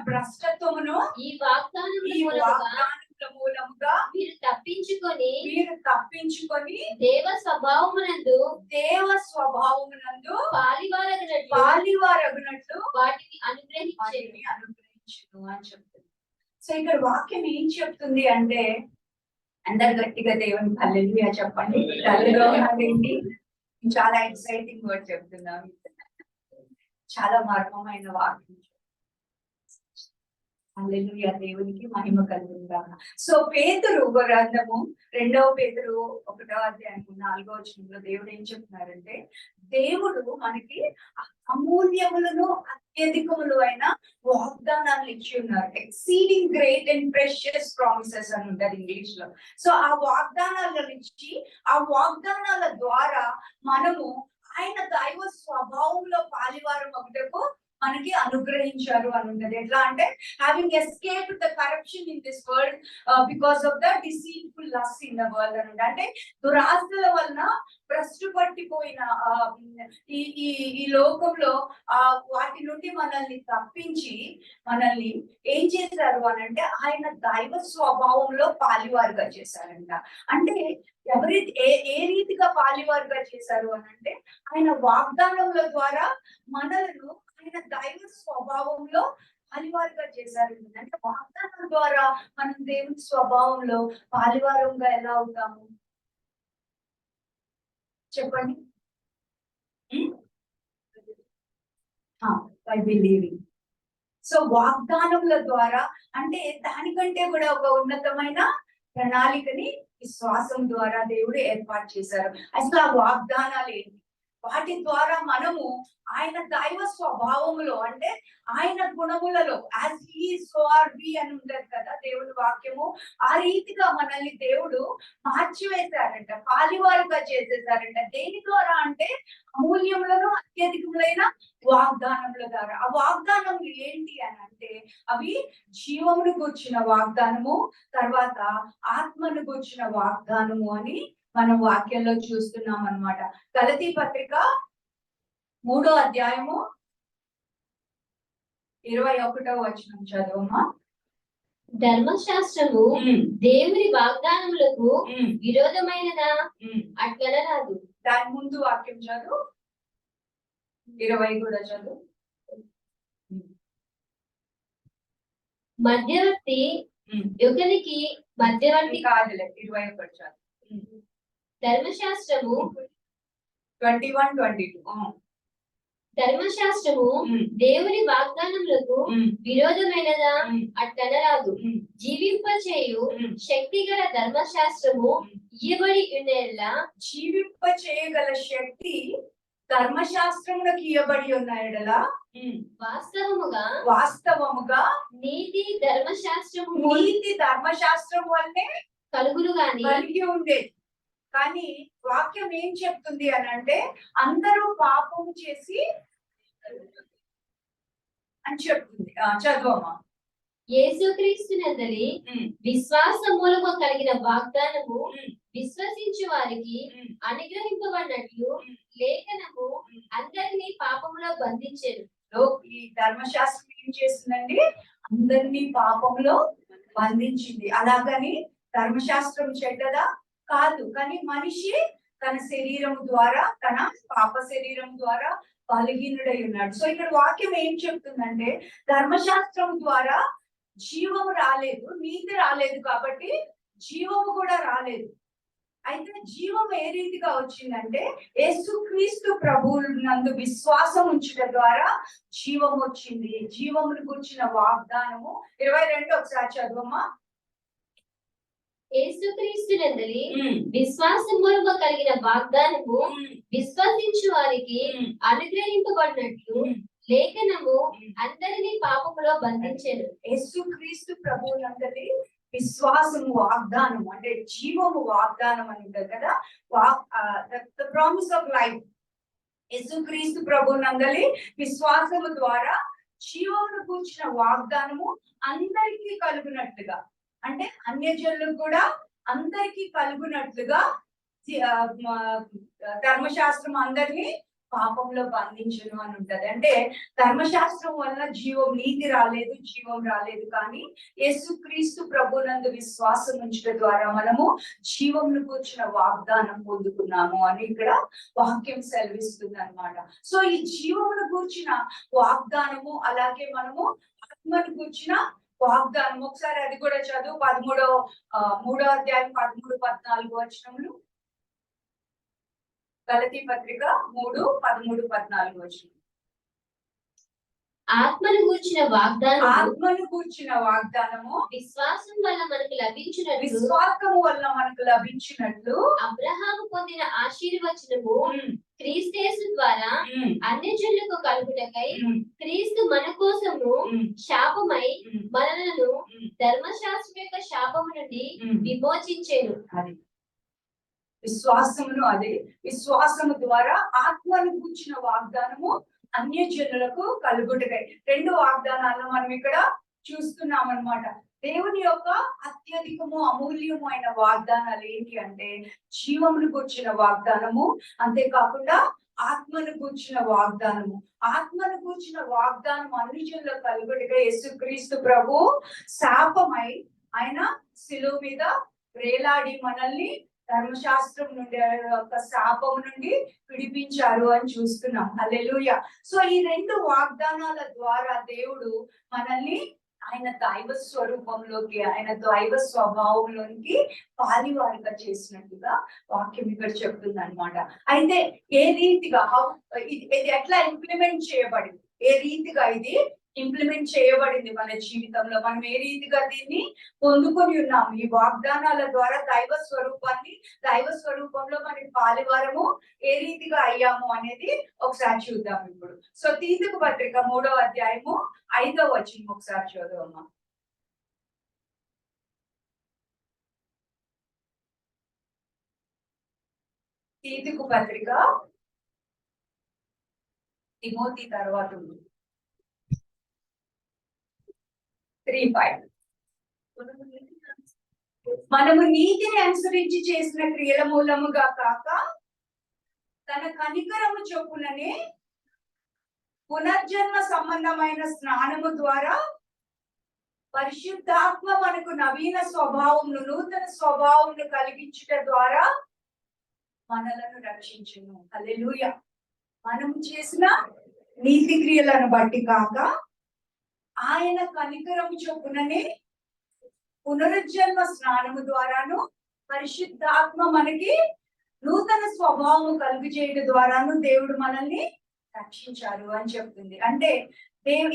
భ్రష్టత్వమును ఈ వాగ్దానముల మూలముగా మీరు తప్పించుకొని దేవ స్వభావమునందు పాలివారగునట్లు వాటిని అనుగ్రహించును అని చెప్తుంది. సో ఇక్కడ వాక్యం ఏం చెప్తుంది అంటే, అందరు గట్టిగా దేవుని హల్లెలూయా చెప్పండి. ఏంటి, చాలా ఎక్సైటింగ్ వర్డ్ చెప్తున్నాం, చాలా మర్మమైన వాక్యం. హల్లెలూయా, దేవునికి మహిమ కలుగునుగాక. సో పేతురు గ్రంథము 2వ పేతురు 1వ అధ్యాయం 4వ వచనంలో దేవుడు ఏం చెప్తున్నారంటే, దేవుడు మనకి అమూల్యములను అత్యధికములు అయిన వాగ్దానాలు ఇచ్చి ఉన్నారు. Exceeding great and precious promises అని ఉంటారు ఇంగ్లీష్ లో. సో ఆ వాగ్దానాలను ఇచ్చి ఆ వాగ్దానాల ద్వారా మనము ఆయన దైవ స్వభావంలో పాలివారం ఒకటకు మనకి అనుగ్రహించారు అని ఉంటది. ఎట్లా అంటే having escaped the corruption in this world because of the deceitful lust in the world అని ఉంటుంది. అంటే దురాశల వలన భ్రష్టు పట్టిపోయిన ఈ లోకంలో వాటి నుండి మనల్ని తప్పించి మనల్ని ఏం చేశారు అని అంటే ఆయన దైవ స్వభావంలో పాలివారుగా చేశారంట. అంటే ఏ రీతిగా పాలివారుగా చేశారు అని అంటే ఆయన వాగ్దానముల ద్వారా మనలను ఆయన దైవ స్వభావంలో పాలివారుగా చేశారు. అంటే వాగ్దానం ద్వారా మనం దేవుని స్వభావంలో పాలివారంగా ఎలా అవుతాము చెప్పండి? By believing. సో వాగ్దానముల ద్వారా, అంటే దానికంటే కూడా ఒక ఉన్నతమైన ప్రణాళికని విశ్వాసం ద్వారా దేవుడు ఏర్పాటు చేశారు. అసలు ఆ వాగ్దానాలు ఏంటి? వాటి ద్వారా మనము ఆయన దైవ స్వభావములో, అంటే ఆయన గుణములలో as he so are we అని ఉంటది కదా దేవుని వాక్యము, ఆ రీతిగా మనల్ని దేవుడు మార్చివేశారంట, పాలివారుగా చేసేసారంట. దేని ద్వారా అంటే అమూల్యములను అత్యధికములైన వాగ్దానముల ద్వారా. ఆ వాగ్దానములు ఏంటి అని అంటే అవి జీవమును గూర్చిన వాగ్దానము, తర్వాత ఆత్మను గూర్చిన వాగ్దానము అని మనం వాక్యంలో చూస్తున్నాం అన్నమాట. గలతీ పత్రిక 3వ అధ్యాయము 21వ వచనం చదవమా. ధర్మశాస్త్రము దేవుని వాగ్దానములకు విరోధమైనదా? అట్లనరాదు. దాని ముందు వాక్యం చదువు, 20 కూడా చదువు. మధ్యవర్తి ఒకరికి మధ్యవర్తి కాదులే, 21 చదువు. ధర్మశాస్త్రము 21, 22 ధర్మశాస్త్రము దేవుని వాగ్దానములకు విరోధమైనదా అట్లనరాదు. జీవింపచేయు శక్తి గల ధర్మశాస్త్రము ఇయ్యబడి ఉండేలా జీవింప చేయగల శక్తి ధర్మశాస్త్రములకు ఇవ్వబడి ఉన్నాయడలా వాస్తవముగా నీతి ధర్మశాస్త్రము వల్లే కలుగులు గాని కలిగి ఉండేది. కానీ వాక్యం ఏం చెప్తుంది అని అంటే అందరూ పాపము చేసి అని చెప్తుంది. చదువమ్మా. యేసుక్రీస్తునందలి విశ్వాస మూలము కలిగిన వాగ్దానము విశ్వసించు వారికి అనుగ్రహింపబడినట్లు లేఖనము అందరినీ పాపములో బంధించెను. ఈ ధర్మశాస్త్రం ఏం చేస్తుందండి? అందరినీ పాపంలో బంధించింది. అలాగని ధర్మశాస్త్రం చెడ్డదా? కాదు. కానీ మనిషి తన శరీరం ద్వారా, తన పాప శరీరం ద్వారా బలహీనుడై ఉన్నాడు. సో ఇక్కడ వాక్యం ఏం చెప్తుందంటే ధర్మశాస్త్రం ద్వారా జీవము రాలేదు, నీతి రాలేదు, కాబట్టి జీవము కూడా రాలేదు. అయితే జీవం ఏ రీతిగా వచ్చిందంటే యేసుక్రీస్తు ప్రభువు నందు విశ్వాసం ఉంచడం ద్వారా జీవం వచ్చింది. జీవమును గురించిన వాగ్దానము 22 ఒకసారి చదువమ్మా. యేసుక్రీస్తునందలి విశ్వాసములో కలిగిన వాగ్దానము విశ్వసించు వారికి అనుగ్రహింపబడినట్లు లేఖనము అందరినీ పాపములో బంధించెను. యేసుక్రీస్తు ప్రభువునందలి విశ్వాసము వాగ్దానం అంటే జీవము వాగ్దానం అని ఉంటుంది కదా. The promise of life. యేసుక్రీస్తు ప్రభువునందలి విశ్వాసము ద్వారా జీవమును కూర్చిన వాగ్దానము అందరికీ కలుగునట్లుగా, అంటే అన్యజనులకు కూడా అందరికీ కలుగునట్లుగా ధర్మశాస్త్రం అందరినీ పాపంలో బంధించును అని ఉంటది. అంటే ధర్మశాస్త్రం వల్ల జీవం, నీతి రాలేదు, జీవం రాలేదు. కానీ యేసుక్రీస్తు ప్రభునందు విశ్వాసం ఉంచడం ద్వారా మనము జీవంను కూర్చిన వాగ్దానం పొందుకున్నాము అని ఇక్కడ వాక్యం సెలవిస్తుంది అన్నమాట. సో ఈ జీవమును కూర్చిన వాగ్దానము, అలాగే మనము ఆత్మను కూర్చిన వాగ్దానం, ఒకసారి అది కూడా చదువు. 3వ అధ్యాయం 13-14 వచనములు. గలతీ పత్రిక 3:13-14 వచనం. ఆత్మను గూర్చిన వాగ్దానము విశ్వాసం వల్ల మనకు లభించినట్లు, విశ్వాసము వల్ల మనకు లభించినట్లు అబ్రహాము పొందిన ఆశీర్వచనము క్రీస్తు ద్వారా అన్యజనులకు కలుగుటకై క్రీస్తు మన కోసము శాపమై మనలను ధర్మశాస్త్రం యొక్క శాపము నుండి విమోచించెను. అది విశ్వాసమును, అదే విశ్వాసము ద్వారా ఆత్మను కూర్చిన వాగ్దానము అన్యజనులకు కలుగుటకై. 2 వాగ్దానాలను మనం ఇక్కడ చూస్తున్నాం అన్నమాట. దేవుని యొక్క అత్యధికము అమూల్యము అయిన వాగ్దానాలు ఏంటి అంటే జీవమును కూర్చిన వాగ్దానము, అంతేకాకుండా ఆత్మను కూర్చిన వాగ్దానము. ఆత్మను కూర్చిన వాగ్దానం అన్యజనులకు కలుగుటకై యేసుక్రీస్తు ప్రభు శాపమై ఆయన శిలువ మీద వేలాడి మనల్ని ధర్మశాస్త్రం నుండి, యొక్క శాపం నుండి విడిపించారు అని చూస్తున్నాం. హల్లెలూయా. సో ఈ 2 వాగ్దానాల ద్వారా దేవుడు మనల్ని ఆయన దైవ స్వరూపంలోకి, ఆయన దైవ స్వభావంలోనికి పాలివారిగా చేసినట్టుగా వాక్యం ఇక్కడ చెప్తుంది అన్నమాట. అయితే ఏ రీతిగా ఇది ఎట్లా ఇంప్లిమెంట్ చేయబడింది, ఏ రీతిగా ఇది ఇంప్లిమెంట్ చేయబడింది మన జీవితంలో, మనం ఏ రీతిగా దీన్ని పొందుకొని ఉన్నాము, ఈ వాగ్దానాల ద్వారా దైవ స్వరూపంలో మనకి పాలివారము ఏ రీతిగా అయ్యాము అనేది ఒకసారి చూద్దాం ఇప్పుడు. సో తీతుకు పత్రిక 3వ అధ్యాయము 5వ వచనం ఒకసారి చదువమ్మా. తీతుకు పత్రిక, తిమోతి తర్వాత 3:5. మనము నీతిని అనుసరించి చేసిన క్రియల మూలముగా కాక తన కనికరము చొప్పుననే పునర్జన్మ సంబంధమైన స్నానము ద్వారా పరిశుద్ధాత్మ మనకు నవీన స్వభావమును, నూతన స్వభావమును కలిగించుట ద్వారా మనలను రక్షించును. హల్లెలూయా. మనము చేసిన నీతి క్రియలను బట్టి కాక ఆయన కనికరము చొప్పుననే పునరుజ్జన్మ స్నానము ద్వారాను పరిశుద్ధాత్మ మనకి నూతన స్వభావము కలుగు చేయడం ద్వారాను దేవుడు మనల్ని రక్షించారు అని చెప్తుంది. అంటే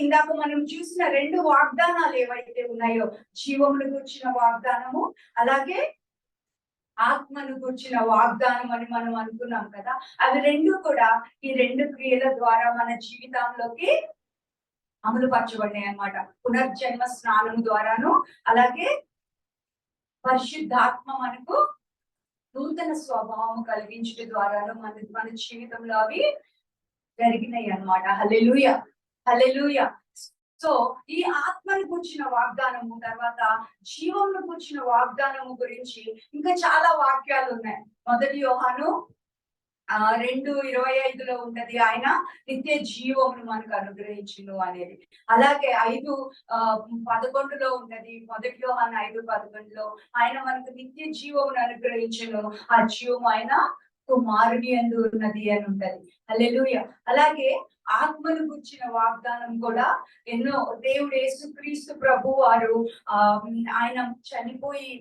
ఇందాక మనం చూసిన 2 వాగ్దానాలు ఏవైతే ఉన్నాయో, జీవమును గుర్చిన వాగ్దానము, అలాగే ఆత్మను గుర్చిన వాగ్దానం అని మనం అనుకున్నాం కదా. అవి 2 కూడా ఈ 2 క్రియల ద్వారా మన జీవితంలోకి అమలు పరచబడినాయి అన్నమాట. పునర్జన్మ స్నానం ద్వారాను, అలాగే పరిశుద్ధాత్మ మనకు నూతన స్వభావం కలిగించడం ద్వారాను మన జీవితంలో అవి జరిగినాయి అన్నమాట. హల్లెలూయా, హల్లెలూయా. సో ఈ ఆత్మను కూర్చిన వాగ్దానము, తర్వాత జీవమును కూర్చిన వాగ్దానము గురించి ఇంకా చాలా వాక్యాలు ఉన్నాయి. 1 యోహాను 2:25 ఉంటది, ఆయన నిత్య జీవమును మనకు అనుగ్రహించును అనేది. అలాగే 5:11 ఉంటది, 1 యోహాను 5:11 ఆయన మనకు నిత్య జీవమును అనుగ్రహించును, ఆ జీవం ఆయన కుమారుని యందు ఉన్నది అని ఉంటది. హల్లెలూయా. అలాగే ఆత్మను గుర్చిన వాగ్దానం కూడా ఎన్నో, దేవుడు యేసుక్రీస్తు ప్రభు వారు ఆయన చనిపోయి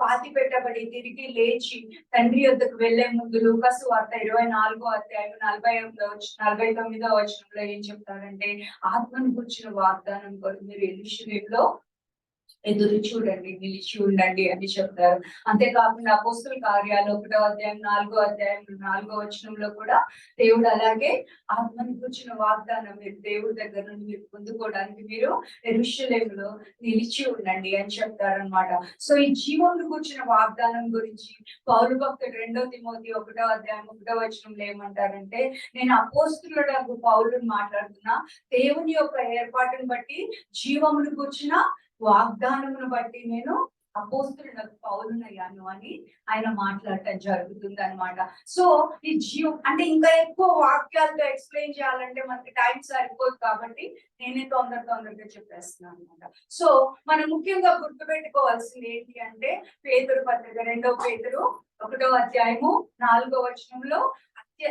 పాతి పెట్టబడి తిరిగి లేచి తండ్రి యొద్దకు వెళ్లే ముందు లూకాసు వార్త 24వ అధ్యాయం 49వ వచనంలో ఏం చెప్తారంటే, ఆత్మను గుర్చిన వాగ్దానం కొరకు మీరు యెరూషలేములో ఎదురు చూడండి, నిలిచి ఉండండి అని చెప్తారు. అంతేకాకుండా అపోస్తుల కార్యాలు 1వ అధ్యాయం 4వ అధ్యాయం 4వ వచనంలో కూడా దేవుడు అలాగే ఆత్మను కూర్చున్న వాగ్దానం మీరు దేవుడి దగ్గర నుండి మీరు పొందుకోవడానికి మీరు యెరూషలేములో నిలిచి ఉండండి అని చెప్తారనమాట. సో ఈ జీవమును కూర్చున్న వాగ్దానం గురించి పౌలు భక్తుడు 2 తిమోతి 1వ అధ్యాయం 1వ వచనంలో ఏమంటారంటే, నేను అపోస్తులుడగు పౌలుని మాట్లాడుతున్నా, దేవుని యొక్క ఏర్పాటును బట్టి జీవమును కూర్చున్న వాగ్దానమును బట్టి నేను అపోస్తులుడగు పౌలునయ్యాను అని ఆయన మాట్లాడటం జరుగుతుంది అనమాట. సో ఈ జీవం అంటే ఇంకా ఎక్కువ వాక్యాలతో ఎక్స్ప్లెయిన్ చేయాలంటే మనకి టైం సరిపోదు, కాబట్టి నేనే తొందరగా చెప్పేస్తున్నాను అనమాట. సో మనం ముఖ్యంగా గుర్తుపెట్టుకోవాల్సింది ఏంటి అంటే, పేతురు పత్రిక 2వ పేతురు 1వ అధ్యాయము 4వ వచనంలో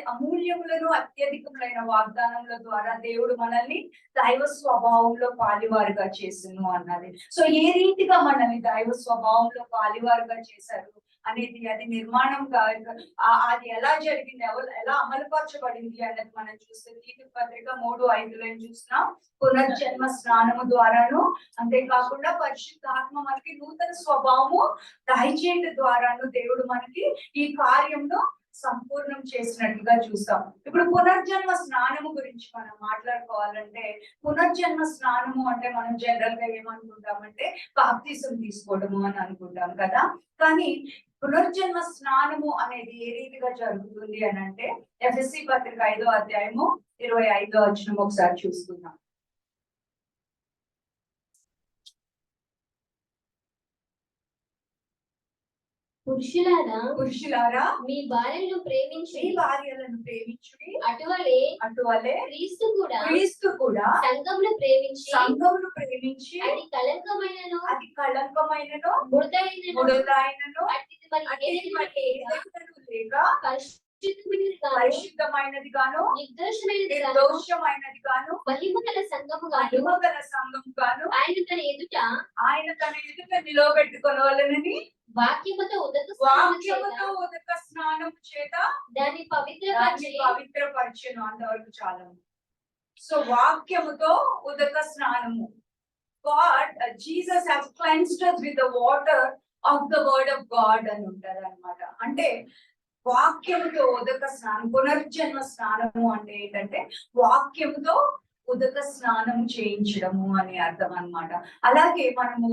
అమూల్యములను అత్యధికములైన వాగ్దానముల ద్వారా దేవుడు మనల్ని దైవ స్వభావంలో పాలివారుగా చేస్తును అన్నది. సో ఏ రీతిగా మనల్ని దైవ స్వభావంలో పాలివారుగా చేశారు అనేది, అది నిర్మాణం అది ఎలా జరిగింది, ఎలా అమలుపరచబడింది అన్నది మనం చూస్తే తీతు పత్రిక 3:5లో ఏం చూస్తున్నాం, పునర్జన్మ స్నానము ద్వారాను, అంతేకాకుండా పరిశుద్ధాత్మ మనకి నూతన స్వభావము దయచేయడం ద్వారాను దేవుడు మనకి ఈ కార్యంను సంపూర్ణం చేసినట్టుగా చూస్తాం. ఇప్పుడు పునర్జన్మ స్నానము గురించి మనం మాట్లాడుకోవాలంటే, పునర్జన్మ స్నానము అంటే మనం జనరల్ గా ఏమనుకుంటామంటే బాప్తిసం తీసుకోవడము అని అనుకుంటాం కదా. కానీ పునర్జన్మ స్నానము అనేది ఏ రీతిగా జరుగుతుంది అని అంటే, ఎఫెసీ పత్రిక 5వ అధ్యాయము 25వ వచనం ఒకసారి చూసుకుందాం. పురుషులారా మీ భార్యలను ప్రేమించుడి, అటువలే క్రీస్తు కూడా సంఘమును ప్రేమించి అది కళంకమైనను మృదైనను లేక పరిశుద్ధమైనది గాను నిర్దోషమైనది గాను మహిమగల సంఘము గాను ఆయన తన ఎదుట నిలవబెట్టుకొనవలెనని వాక్యముతో ఉదక స్నానం చేత దాన్ని పవిత్రపరచెను. అంతవరకు చాలా. సో వాక్యముతో ఉదక స్నానము, Jesus has cleansed us with the water of the word of God అని ఉంటది అనమాట. అంటే వాక్యముతో ఉదక స్నానం, పునర్జన్మ స్నానము అంటే ఏంటంటే వాక్యముతో ఉదక స్నానం చేయించడము అని అర్థం అన్నమాట. అలాగే మనము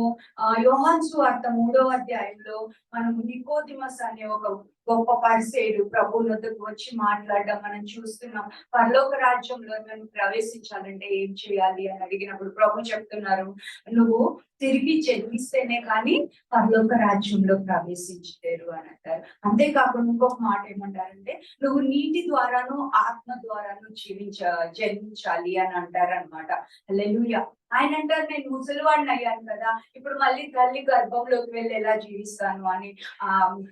యోహాను సువార్త 3వ అధ్యాయంలో మనము నికోదిమస్ అనే ఒక గొప్ప పరిసేయుడు ప్రభు వద్దకు వచ్చి మాట్లాడడం మనం చూస్తున్నాం. పరలోక రాజ్యంలో మేము ప్రవేశించాలంటే ఏం చేయాలి అని అడిగినప్పుడు ప్రభు చెప్తున్నారు, నువ్వు తిరిగి జన్మిస్తేనే కానీ పరలోక రాజ్యంలో ప్రవేశించలేరు అని అంటారు. అంతేకాకుండా ఇంకొక మాట ఏమంటారంటే, నువ్వు నీటి ద్వారాను ఆత్మ ద్వారాను జన్మించాలి అని అంటారు అనమాట. హల్లెలూయా. ఆయన అంటారు, నేను ముసలివాడిని అయ్యాను కదా, ఇప్పుడు మళ్ళీ తల్లి గర్భంలోకి వెళ్ళి ఎలా జీవిస్తాను అని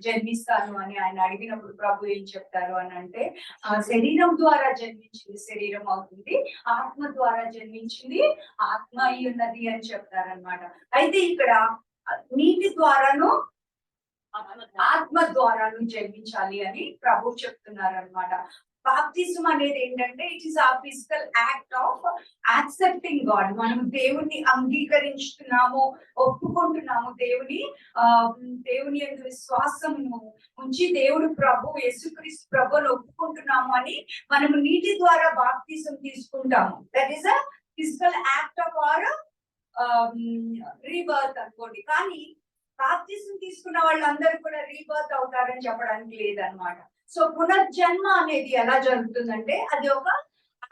జన్మిస్తాను అని ఆయన అడిగినప్పుడు ప్రభు ఏం చెప్తారు అని అంటే, శరీరం ద్వారా జన్మించింది శరీరం అవుతుంది, ఆత్మ ద్వారా జన్మించింది ఆత్మ అయి ఉన్నది అని చెప్తారనమాట. అయితే ఇక్కడ నీటి ద్వారాను ఆత్మ ద్వారాను జన్మించాలి అని ప్రభు చెప్తున్నారు అనమాట. బాప్తిజం అనేది ఏంటంటే ఇట్ ఈస్ ఆ physical act of accepting God. మనం దేవుణ్ణి అంగీకరించుతున్నాము, ఒప్పుకుంటున్నాము, దేవుని యొక్క విశ్వాసము ఉంచి దేవుడు ప్రభు యేసుక్రీస్తు ప్రభుని ఒప్పుకుంటున్నాము అని మనము నీటి ద్వారా బాప్తిజం తీసుకుంటాము. That is a physical act of our rebirth అనుకోండి. కానీ బాప్తిజం తీసుకున్న వాళ్ళందరూ కూడా రీబర్త్ అవుతారని చెప్పడానికి లేదనమాట. సో పునర్జన్మ అనేది ఎలా జరుగుతుందంటే అది ఒక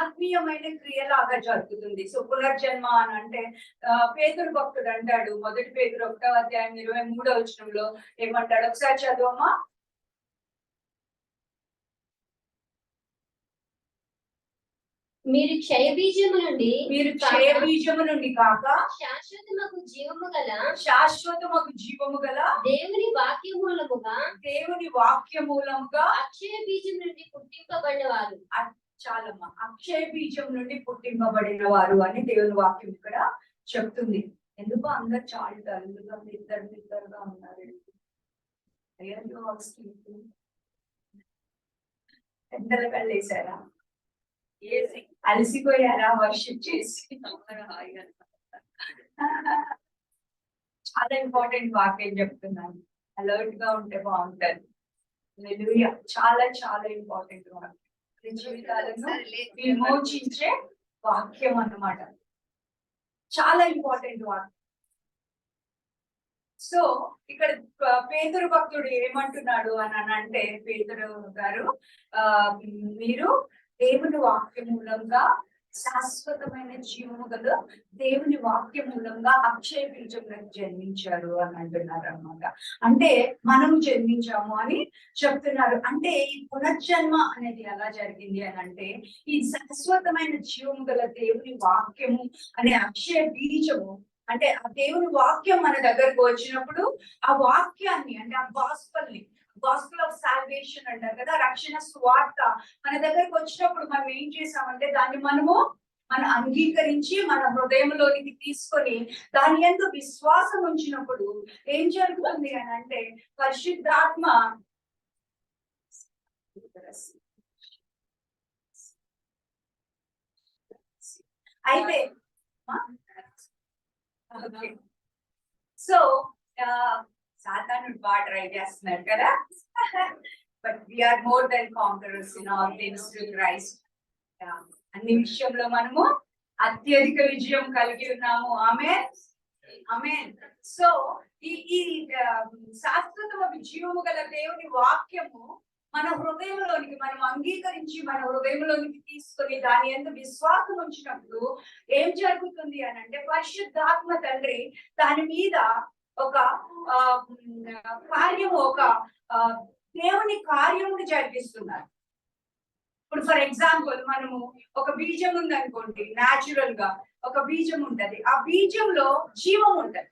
ఆత్మీయమైన క్రియలాగా జరుగుతుంది. సో పునర్జన్మ అని అంటే పేతురు భక్తుడు అంటాడు, 1 పేతురు 1వ అధ్యాయం 23వ వచనంలో ఏమంటాడు? ఒకసారి చదవమా. మీరు క్షయబీజము నుండి కాక శాశ్వతమగు జీవము గల దేవుని వాక్యమూలముగా అక్షయ బీజం నుండి పుట్టింపబడిన వారు. చాలమ్మా, అక్షయ బీజం నుండి పుట్టింపబడిన వారు అని దేవుని వాక్యం ఇక్కడ చెప్తుంది. ఎందుకు అందరు చాలా డల్లుగా నిద్రగా ఉన్నారు? పెద్దలు వెళ్ళేసారా? అలసిపోయారా వర్షిప్ చేసి? చాలా ఇంపార్టెంట్ వాక్యం చెప్తున్నాను, అలర్ట్ గా ఉంటే బాగుంటది. హల్లెలూయా. చాలా చాలా ఇంపార్టెంట్ వాక్యం, జీవితాలను విమోచించే వాక్యం అన్నమాట. చాలా ఇంపార్టెంట్ వాక్యం. సో ఇక్కడ పేతురు భక్తుడు ఏమంటున్నాడు అని అంటే, పేతురు గారు మీరు దేవుని వాక్య మూలంగా శాశ్వతమైన జీవము గల దేవుని వాక్య మూలంగా అక్షయ బీజంలోకి జన్మించారు అని అంటున్నారు అన్నమాట. అంటే మనము జన్మించాము అని చెప్తున్నారు. అంటే ఈ పునర్జన్మ అనేది ఎలా జరిగింది అని అంటే, ఈ శాశ్వతమైన జీవము గల దేవుని వాక్యము అనే అక్షయ బీజము అంటే ఆ దేవుని వాక్యం మన దగ్గరకు వచ్చినప్పుడు ఆ వాక్యాన్ని అంటే ఆ గాస్పెల్ ఆఫ్ సాల్వేషన్ అంటారు కదా, రక్షణ స్వార్థ మన దగ్గరకు వచ్చినప్పుడు మనం ఏం చేసామంటే దాన్ని మనం అంగీకరించి మన హృదయంలోనికి తీసుకొని దాని యందు విశ్వాసం ఉంచినప్పుడు ఏం జరుగుతుంది అని అంటే పరిశుద్ధాత్మ అయితే సో సాతానుడు బాగా ట్రై చేస్తున్నారు కదా, but we are more than conquerors in all things through Christ. అన్ని విషయంలో మనము అత్యధిక విజయం కలిగి ఉన్నాము. ఆమేన్, ఆమేన్. సో ఈ శాశ్వతమైన జీవము గల దేవుని వాక్యము మన హృదయంలోనికి మనం అంగీకరించి మన హృదయంలోనికి తీసుకొని దాని యందు విశ్వాసం ఉంచినప్పుడు ఏం జరుగుతుంది అని అంటే పరిశుద్ధాత్మ తండ్రి దాని మీద ఒక కార్యము, ఒక దేవుని కార్యముని జరిగిస్తున్నారు. ఇప్పుడు ఫర్ ఎగ్జాంపుల్ మనము ఒక బీజం ఉంది అనుకోండి, న్యాచురల్ గా ఒక బీజం ఉంటది, ఆ బీజంలో జీవం ఉంటది.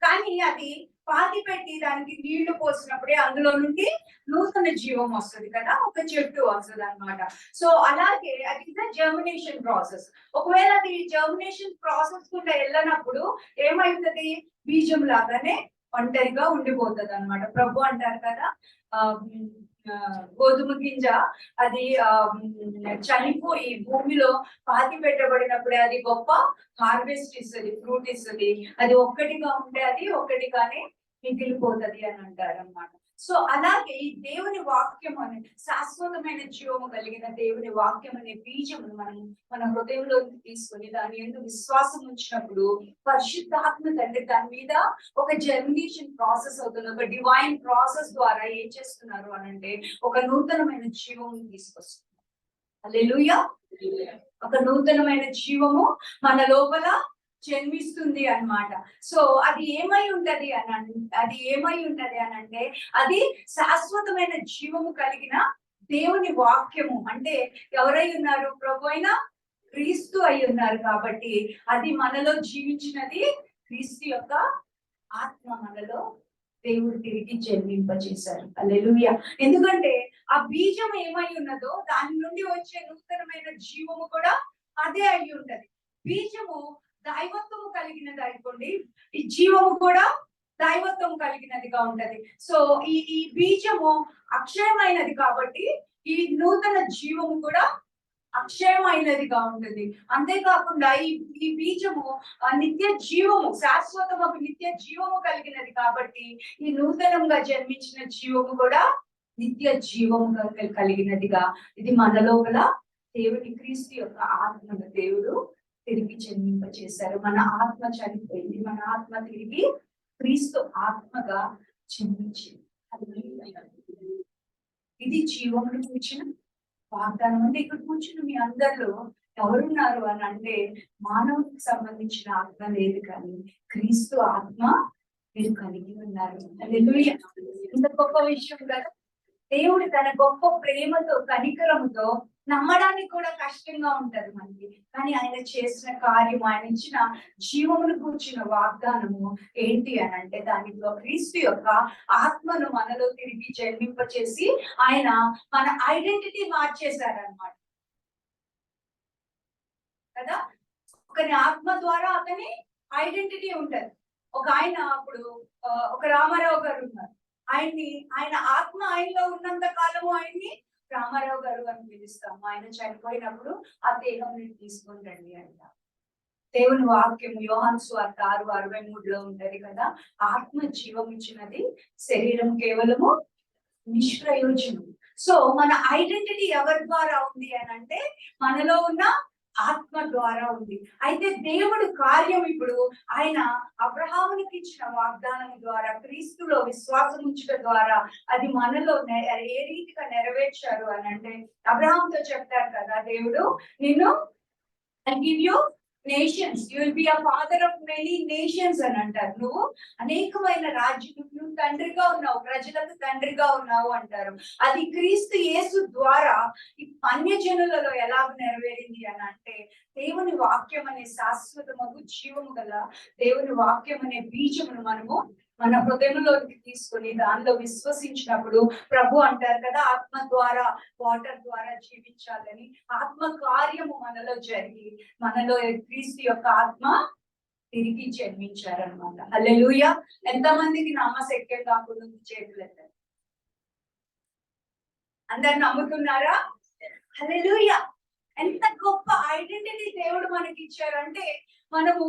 కానీ అది పాతి పెట్టి దానికి నీళ్లు పోసినప్పుడే అందులో నుండి నూతన జీవం వస్తుంది కదా, ఒక చెట్టు వస్తుంది అన్నమాట. సో అలాగే అది జర్మినేషన్ ప్రాసెస్. ఒకవేళ అది జర్మినేషన్ ప్రాసెస్ కూడా వెళ్ళనప్పుడు ఏమైతుంది, బీజం లాగానే ఒంటరిగా ఉండిపోతుంది అన్నమాట. ప్రభు అంటారు కదా, గోధుమ గింజ అది చనిపోయి భూమిలో పాతి పెట్టబడినప్పుడే అది గొప్ప హార్వెస్ట్ ఇస్తుంది, ఫ్రూట్ ఇస్తుంది. అది ఒక్కటిగా ఉంటే అది ఒక్కటిగానే మిగిలిపోతుంది అని అంటారు అన్నమాట. సో అలాగే ఈ దేవుని వాక్యం అనే శాశ్వతమైన జీవము కలిగిన దేవుని వాక్యం అనే బీజమును మనం మన హృదయంలోకి తీసుకొని దాని యందు విశ్వాసం ఉంచినప్పుడు పరిశుద్ధాత్మ తండ్రి దాని మీద ఒక జర్మినేషన్ ప్రాసెస్ అవుతుంది. ఒక డివైన్ ప్రాసెస్ ద్వారా ఏం చేస్తున్నారు అని అంటే ఒక నూతనమైన జీవము తీసుకొస్తున్నారు. హల్లెలూయా. ఒక నూతనమైన జీవము మన లోపల జన్మిస్తుంది అన్నమాట. సో అది ఏమై ఉంటది అని అంటే అది శాశ్వతమైన జీవము కలిగిన దేవుని వాక్యము. అంటే ఎవరై ఉన్నారు, ప్రభు అయిన క్రీస్తు అయి ఉన్నారు. కాబట్టి అది మనలో జీవించినది క్రీస్తు యొక్క ఆత్మ మనలో దేవుడు తిరిగి జన్మింపజేశారు. హల్లెలూయా. ఎందుకంటే ఆ బీజం ఏమై ఉన్నదో దాని నుండి వచ్చే నూతనమైన జీవము కూడా అదే అయి ఉంటది. బీజము దైవత్వము కలిగినది అనుకోండి, ఈ జీవము కూడా దైవత్వం కలిగినదిగా ఉంటది. సో ఈ బీజము అక్షయమైనది కాబట్టి ఈ నూతన జీవము కూడా అక్షయమైనదిగా ఉంటుంది. అంతేకాకుండా ఈ బీజము నిత్య జీవము, శాశ్వతము నిత్య జీవము కలిగినది కాబట్టి ఈ నూతనంగా జన్మించిన జీవము కూడా నిత్య జీవము కలిగినదిగా, ఇది మన లోపల దేవుని క్రీస్తు యొక్క ఆత్మను దేవుడు తిరిగి జన్మింపచేశారు. మన ఆత్మ చనిపోయింది, మన ఆత్మ తిరిగి క్రీస్తు ఆత్మగా జన్మించింది. ఇది జీవమును కూర్చిన వాగ్దానం. అంటే ఇక్కడ కూర్చుని మీ అందరిలో ఎవరున్నారు అని అంటే మానవుడికి సంబంధించిన ఆత్మ లేదు, కానీ క్రీస్తు ఆత్మ మీరు కలిగి ఉన్నారు. హల్లెలూయా! ఇంత గొప్ప విషయం కదా. దేవుడు తన గొప్ప ప్రేమతో, కనికరముతో, నమ్మడానికి కూడా కష్టంగా ఉంటది మనకి, కానీ ఆయన చేసిన కార్యం, ఆయన ఇచ్చిన జీవమును కూర్చిన వాగ్దానము ఏంటి అని అంటే దానిలో క్రీస్తు యొక్క ఆత్మను మనలో తిరిగి జన్మింపచేసి ఆయన మన ఐడెంటిటీ మార్చేశారనమాట కదా. ఒకరి ఆత్మ ద్వారా అతని ఐడెంటిటీ ఉంటది. ఒక ఆయన అప్పుడు ఒక రామారావు గారు ఉన్నారు. ఆయన ఆత్మ ఆయనలో ఉన్నంత కాలము ఆయన్ని రామారావు గారు అని పిలుస్తాము. ఆయన చనిపోయినప్పుడు ఆ దేహం తీసుకొని రండి అంట. దేవుని వాక్యము యోహాను సువార్త 6:63 ఉంటది కదా. ఆత్మ జీవం ఇచ్చినది, శరీరం కేవలము నిష్ప్రయోజనం. సో మన ఐడెంటిటీ ఎవరి ద్వారా ఉంది అని అంటే మనలో ఉన్న ఆత్మ ద్వారా ఉంది. అయితే దేవుడు కార్యం ఇప్పుడు ఆయన అబ్రహామునికి ఇచ్చిన వాగ్దానం ద్వారా, క్రీస్తులో విశ్వాసం ఉంచడం ద్వారా అది మనలో ఏ రీతిగా నెరవేర్చారు అని అంటే అబ్రహాంతో చెప్తారు కదా దేవుడు, నిన్ను I give you nations, you will be a father of many nations అని అంటారు. నువ్వు అనేకమైన రాజ్యాలకు తండ్రిగా ఉన్నావు, ప్రజలకు తండ్రిగా ఉన్నావు అంటారు. అది క్రీస్తు యేసు ద్వారా ఈ అన్యజనులలో ఎలా నెరవేరింది అని అంటే దేవుని వాక్యం అనే శాశ్వతము జీవము గల దేవుని వాక్యం అనే బీజమును మనము మన హృదయంలోకి తీసుకుని దానిలో విశ్వసించినప్పుడు ప్రభు అంటారు కదా, ఆత్మ ద్వారా, వాటర్ ద్వారా జీవించాలని. ఆత్మ కార్యము మనలో జరిగి మనలో క్రీస్తు యొక్క ఆత్మ తిరిగి జన్మించారనమాట. హల్లెలూయా! ఎంతమందికి నమ్మశక్యం కాకుండా చేతులు ఎత్తారు? అందరు నమ్ముతున్నారా? హల్లెలూయా! ఎంత గొప్ప ఐడెంటిటీ దేవుడు మనకి ఇచ్చారంటే మనము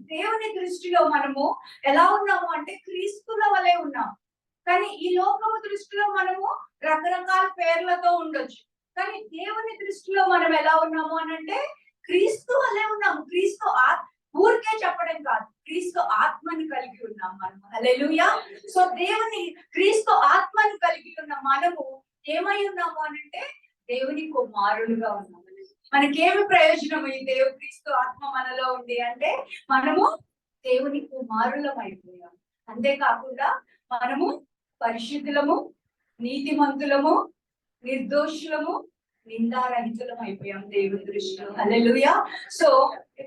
దేవుని దృష్టిలో మనము ఎలా ఉన్నాము అంటే క్రీస్తుల వలె ఉన్నాము. కానీ ఈ లోకము దృష్టిలో మనము రకరకాల పేర్లతో ఉండొచ్చు, కానీ దేవుని దృష్టిలో మనం ఎలా ఉన్నాము అని అంటే క్రీస్తు వలె ఉన్నాము. క్రీస్తు ఊరికే చెప్పడం కాదు, క్రీస్తు ఆత్మని కలిగి ఉన్నాం మనము. హల్లెలూయా! సో దేవుని క్రీస్తు ఆత్మని కలిగి ఉన్న మనము ఏమై ఉన్నాము అని అంటే దేవుని కుమారులుగా ఉన్నాము. మనకేమి ప్రయోజనం ఈ క్రీస్తు ఆత్మ మనలో ఉంది అంటే మనము దేవుని కుమారులం అయిపోయాం. అంతేకాకుండా మనము పరిశుద్ధులము, నీతిమంతులము, నిర్దోషులము, నిందారహితులం అయిపోయాం దేవుని దృష్టిలో. హల్లెలూయా! సో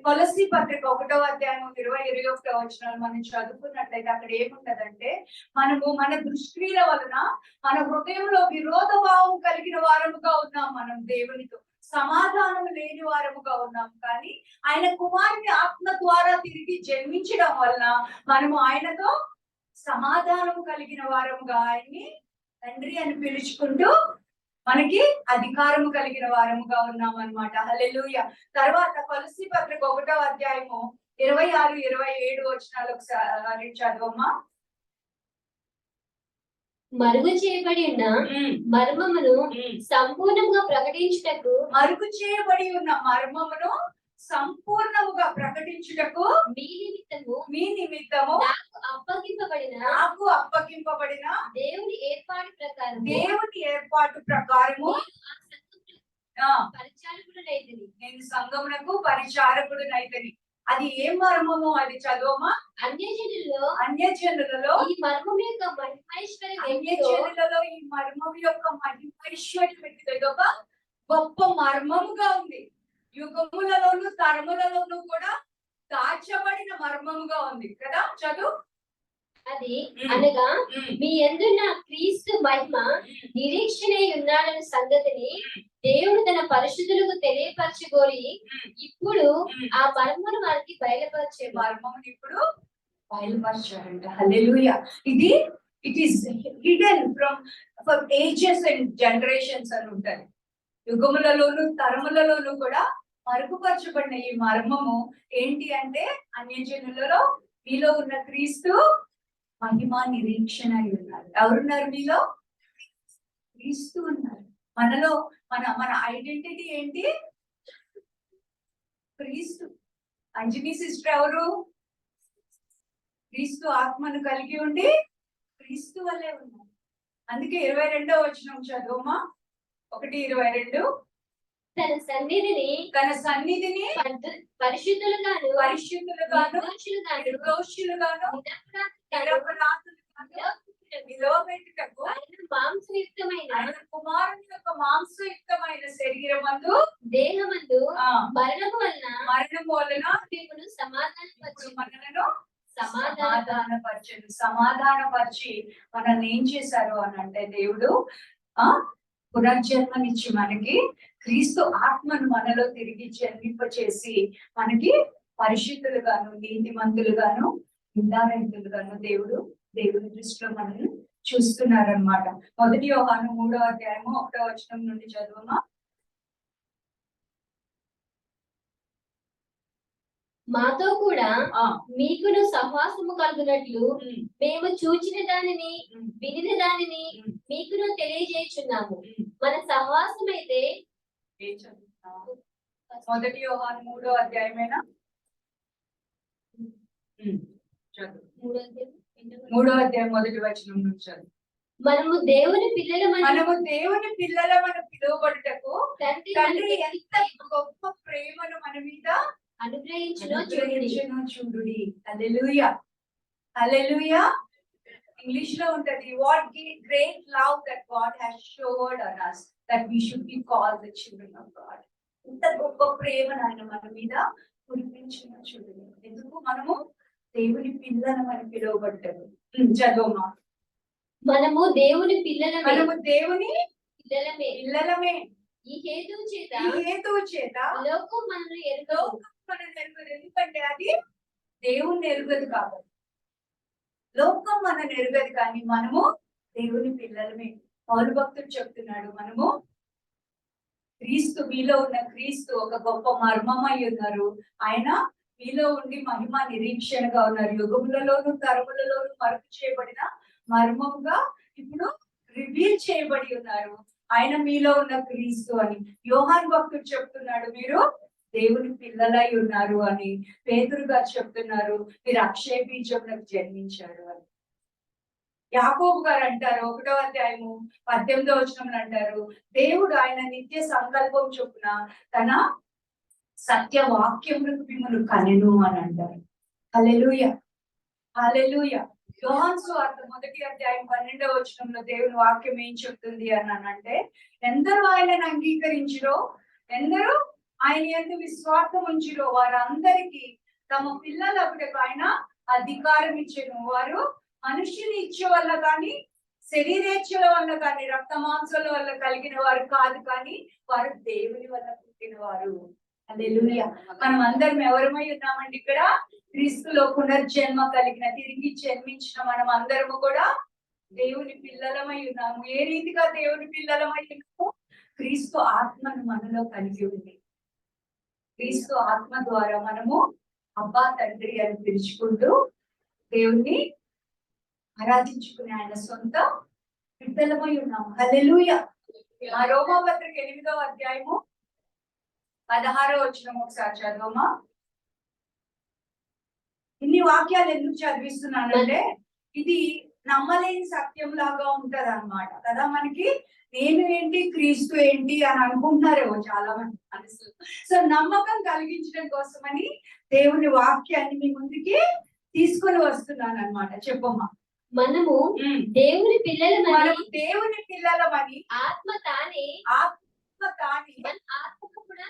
కొలస్సీ పత్రిక 1వ అధ్యాయం 20-21 వచనాలు మనం చదువుకున్నట్లయితే అక్కడ ఏముంటదంటే మనము మన దుష్క్రియల వలన మన హృదయంలో విరోధ భావం కలిగిన వారముగా ఉన్నాం, మనం దేవునితో సమాధానం లేని వారముగా ఉన్నాం. కానీ ఆయన కుమారుని ఆత్మ ద్వారా తిరిగి జన్మించడం వలన మనము ఆయనతో సమాధానం కలిగిన వారముగా, ఆయన్ని తండ్రి అని పిలుచుకుంటూ మనకి అధికారము కలిగిన వారముగా ఉన్నాం అన్నమాట. హల్లెలూయా! తర్వాత కొలస్సీ పత్రిక 1వ అధ్యాయము 26-27 వచనాలు ఒకసారి చదవమ్మా. మరుగు చేయబడి ఉన్న మర్మమును సంపూర్ణంగా ప్రకటించుటకు, మరుగు చేయబడి ఉన్న మర్మమును సంపూర్ణముగా ప్రకటించుటకు మీ నిమిత్తము నాకు అప్పగింపబడిన దేవుని ఏర్పాటు ప్రకారము పరిచారకుడనైతిని. నేను సంఘమునకు పరిచారకుడునైతిని. అది ఏం మర్మము? అది చదవమా. అన్యజనులలో ఈ మర్మం యొక్క మహిమైశ్వర్యం, అన్యజనులలో ఈ మర్మం యొక్క మహిమైశ్వర్యం ఇది ఒక గొప్ప మర్మముగా ఉంది. యుగములలోను తరములలోను కూడా దాచబడిన మర్మముగా ఉంది కదా. చదువు. అది అనగా మీ యందున్న క్రీస్తు మహిమ నిరీక్షణ ఉన్నాడన్న సంగతిని దేవుడు తన పరిశుద్ధులకు తెలియపరచుకోరి ఇప్పుడు ఆ మర్మను వారికి బయలుపరిచే. మర్మమును ఇప్పుడు బయలుపరిచారంట. హల్లెలూయా! ఇది it is hidden from ages and generations అని ఉంటది. యుగములలోను తరములలోను కూడా మరుగుపరచబడిన ఈ మర్మము ఏంటి అంటే అన్యజనులలో మీలో ఉన్న క్రీస్తు మహిమ నిరీక్షణ అయి ఉన్నారు. ఎవరున్నారు మీలో? క్రీస్తు ఉన్నారు. మనలో మన ఐడెంటిటీ ఏంటి? క్రీస్తు. అంజనీ సిస్టర్ ఎవరు? క్రీస్తు ఆత్మను కలిగి ఉండి క్రీస్తు వల్లే ఉన్నారు. అందుకే 22వ వచనం చదువుమా. 1:22. తన సన్నిధిని పరిశుద్ధులుగాను నిర్దోషులుగాను నిలవబెట్టుటకు ఆయన మాంసయుక్తమైన ఆయన కుమారుని యొక్క మాంసయుక్తమైన శరీరమందు దేహమందు మరణము వలన మిమ్మును మనలను సమాధానపరిచి మనల్ని ఏం చేశారు అని అంటే దేవుడు పునర్జన్మనిచ్చి మనకి క్రీస్తు ఆత్మను మనలో తిరిగి జన్మింపచేసి మనకి పరిశుద్ధులుగాను నీతిమంతులుగాను నిందారహితులుగాను దేవుని దృష్టిలో మనల్ని చూస్తున్నారన్నమాట. 1 యోహాను 3వ అధ్యాయము 1వ వచనం నుండి చదువుమా. మాతో కూడా మీకును సహవాసము కలుగునట్లు మేము చూచిన దానిని వినిన దానిని మీకును తెలియజేయుచున్నాము. మన సహవాసం అయితే 1 యోహాను 3వ అధ్యాయమేనా? 3వ అధ్యాయం 1వ వచనం నుంచి చదువు. మనము దేవుని పిల్లలమని పిలువబడుటకు తండ్రి ఎంత గొప్ప ప్రేమను మన మీద అనుగ్రహించును చూడుడి. హల్లెలూయా, హల్లెలూయా. ఇంగ్లీష్ లో ఉంటది, what great love that God has showered on us that we should be called the children of God. ఇంత గొప్ప ప్రేమను ఆయన మన మీద కురిపించును చూడుడి. ఎందుకు? మనము దేవుని పిల్లలమని పిలువబడ్డాము. చదువుమా. మనము దేవుని పిల్లలమే పిల్లలమే. ఈ హేతువు చేత లోకం మనల్ని ఎరుగదు. ఎందుకంటే అది దేవుని ఎరుగదు కాబట్టి. లోకం మనల్ని ఎరుగదు, కానీ మనము దేవుని పిల్లలమే. పౌలు భక్తుడు చెప్తున్నాడు, మనము క్రీస్తు, మీలో ఉన్న క్రీస్తు ఒక గొప్ప మర్మమై ఉన్నారు. ఆయన మీలో ఉండి మహిమ నిరీక్షణగా ఉన్నారు. యుగములలోను తరములలోను మరుపు చేయబడిన మర్మముగా ఇప్పుడు రివీల్ చేయబడి ఉన్నారు. ఆయన మీలో ఉన్న క్రీస్తు అని యోహాను భక్తుడు చెప్తున్నాడు, మీరు దేవుని పిల్లలై ఉన్నారు అని. పేతురు గారు చెప్తున్నారు, మీరు అక్షయ బీజంలోకి జన్మించారు అని. యాకోబు గారు అంటారు 1వ అధ్యాయము 18వ వచనంలో అంటారు, దేవుడు ఆయన నిత్య సంకల్పం చొప్పున తన సత్య వాక్యములకు మిమ్మల్ని కనెను అని అంటారు. హల్లెలూయా, హల్లెలూయా. యోహాను సువార్త 1వ అధ్యాయం 12వ వచనంలో దేవుని వాక్యం ఏం చెప్తుంది అని అంటే, ఎందరూ ఆయనను అంగీకరించిరో, ఎందరూ ఆయన యందు విశ్వాసం ఉంచిరో వారందరికీ తమ పిల్లలకు ఆయన అధికారం ఇచ్చెను. వారు మనుషుని ఇచ్చే వల్ల కానీ, శరీరేచ్ఛల వల్ల కానీ, రక్త మాంసాల వల్ల కలిగిన వారు కాదు, కానీ వారు దేవుని వల్ల పుట్టిన వారు. హల్లెలూయా. మనం అందరం ఎవరమై ఉన్నామండి? ఇక్కడ క్రీస్తులో పునర్జన్మ కలిగిన, తిరిగి జన్మించిన మనం అందరము కూడా దేవుని పిల్లలమై ఉన్నాము. ఏ రీతిగా దేవుని పిల్లలమై ఉన్నాము? క్రీస్తు ఆత్మను మనలో కలిగి ఉంది. క్రీస్తు ఆత్మ ద్వారా మనము అబ్బా తండ్రి అని పిలుచుకుంటూ దేవుణ్ణి ఆరాధించుకునే ఆయన సొంత బిడ్డలమై ఉన్నాము. హల్లెలూయా. ఆ రోమాపత్రిక 8వ అధ్యాయము 16వ వచనం ఒకసారి చదవమా. ఇన్ని వాక్యాలు ఎందుకు చదివిస్తున్నానంటే, ఇది నమ్మలేని సత్యం లాగా ఉంటది అన్నమాట కదా. మనకి నేను ఏంటి, క్రీస్తు ఏంటి అని అనుకుంటున్నారేమో చాలా మంది మనసులో. సో నమ్మకం కలిగించడం కోసమని దేవుని వాక్యాన్ని మీ ముందుకి తీసుకొని వస్తున్నాను అన్నమాట. చెప్పమ్మా. మనము దేవుని పిల్లలమని ఆత్మ తానే మన ఆత్మతో కూడా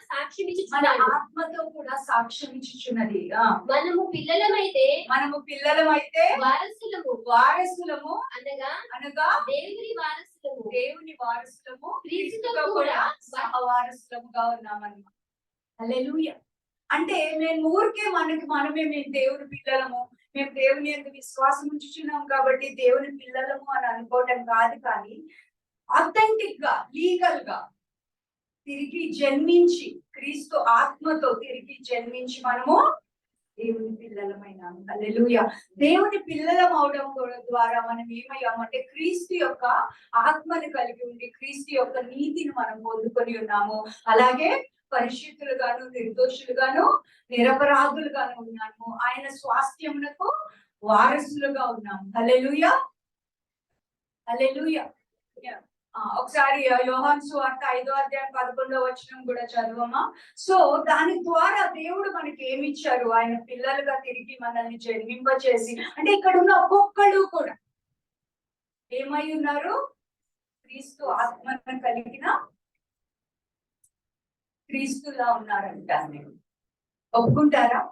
సాక్ష్యం ఇచ్చుచున్నది. మనము పిల్లలమైతే వారసులము అనగా దేవుని వారసులము క్రీస్తుతో కూడా సహవారసులముగా ఉన్నామన్నమాట. హల్లెలూయా. అంటే మేము ఊరికే మనమే మేము దేవుని పిల్లలము, మేము దేవుని యందు విశ్వాసం ఉంచుచున్నాం కాబట్టి దేవుని పిల్లలము అని అనుకోవటం కాదు, కానీ అథెంటిక్ గా, లీగల్ గా తిరిగి జన్మించి, క్రీస్తు ఆత్మతో తిరిగి జన్మించి మనము దేవుని పిల్లలమైనాము. హల్లెలూయా. దేవుని పిల్లలం అవడం ద్వారా మనం ఏమయ్యామంటే క్రీస్తు యొక్క ఆత్మను కలిగి ఉండి క్రీస్తు యొక్క నీతిని మనం పొందుకొని ఉన్నాము. అలాగే పరిశుద్ధులుగాను, నిర్దోషులుగాను, నిరపరాధులుగాను ఉన్నాము. ఆయన స్వాస్థ్యమునకు వారసులుగా ఉన్నాము. హల్లెలూయా, హల్లెలూయా. ఒకసారి యోహాను సువార్త 5వ అధ్యాయం 11వ వచనం కూడా చదవమా. సో దాని ద్వారా దేవుడు మనకి ఏమి ఇచ్చారు? ఆయన పిల్లలుగా తిరిగి మనల్ని జన్మింపచేసి, అంటే ఇక్కడ ఉన్న ఒక్కొక్కళ్ళు కూడా ఏమై ఉన్నారు? క్రీస్తు ఆత్మను కలిగిన క్రీస్తులా ఉన్నారంటారు. నేను ఒప్పుకుంటారా?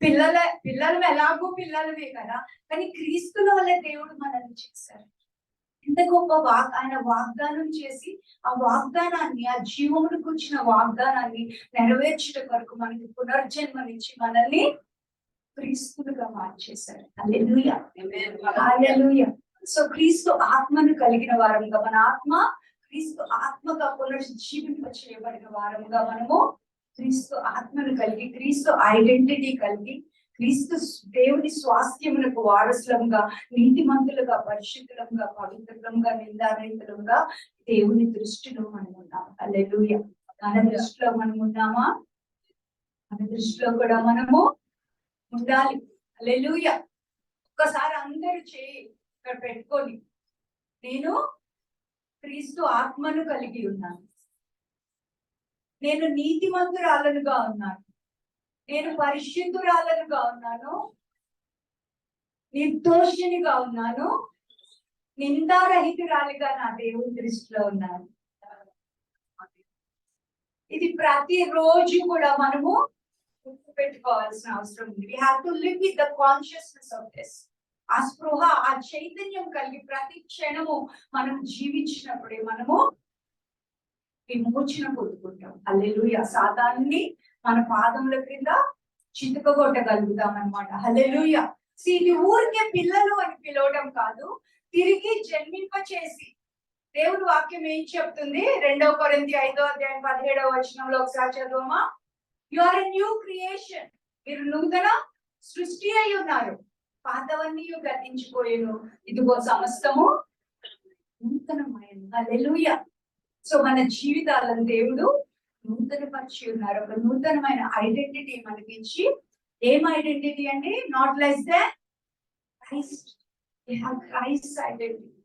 పిల్లలు ఎలాగో పిల్లలమే కదా, కానీ క్రీస్తుల వల్ల దేవుడు మనల్ని చేశారు. ఎంత గొప్ప ఆయన వాగ్దానం చేసి ఆ వాగ్దానాన్ని, ఆ జీవములకు వచ్చిన వాగ్దానాన్ని నెరవేర్చడం వరకు మనకి పునర్జన్మనిచ్చి మనల్ని క్రీస్తులుగా మార్చేశారు. హల్లెలూయా, హల్లెలూయా. సో క్రీస్తు ఆత్మను కలిగిన వారంగా, మన ఆత్మ క్రీస్తు ఆత్మగా పునర్జీవింప చేయబడిన వారంగా మనము క్రీస్తు ఆత్మను కలిగి, క్రీస్తు ఐడెంటిటీ కలిగి, క్రీస్తు దేవుని స్వాస్థ్యములకు వారసులంగా, నీతిమంతులుగా, పరిశుద్ధులంగా, పవిత్రులంగా, నిందారహితులంగా దేవుని దృష్టిలో మనం ఉన్నాము. హల్లెలూయా. మన దృష్టిలో మనం ఉన్నామా? మన దృష్టిలో కూడా మనము ఉండాలి. హల్లెలూయా. ఒక్కసారి అందరూ చేయి ఇక్కడ పెట్టుకొని, నేను క్రీస్తు ఆత్మను కలిగి ఉన్నాను, నేను నీతిమంతురాలనుగా ఉన్నాను, నేను పరిశుద్ధురాలనుగా ఉన్నాను, నిర్దోషినిగా ఉన్నాను, నిందారహితురాలిగా నా దేవుని దృష్టిలో ఉన్నాను. ఇది ప్రతిరోజు కూడా మనము గుర్తు పెట్టుకోవాల్సిన అవసరం ఉంది. We have to live with the consciousness of this. ఆ స్పృహ, ఆ చైతన్యం కలిగి ప్రతి క్షణము మనం జీవించినప్పుడే మనము విమోచన పొందుకుంటాం. హల్లెలూయా. సాతాన్ని మన పాదముల క్రింద చితుకగొట్టగలుగుతాం అన్నమాట. హల్లెలూయా. ఇది ఊరికే పిల్లలు అని పిలవడం కాదు, తిరిగి జన్మింప చేసి. దేవుని వాక్యం ఏం చెప్తుంది? 2 కొరింథీ 5వ అధ్యాయం 17వ వచనంలో ఒకసారి చదువమా. You are a new creation. మీరు నూతన సృష్టి అయి ఉన్నారు, పాతవన్నీ గతించిపోయేను, ఇదిగో సమస్తము నూతనమైన. హల్లెలూయా. సో మన జీవితాలను దేవుడు నూతన పరిచి ఉన్నారు. ఒక నూతనమైన ఐడెంటిటీ మనకి ఇచ్చి, ఏం ఐడెంటిటీ అండి? Not less than Christ. We have Christ identity.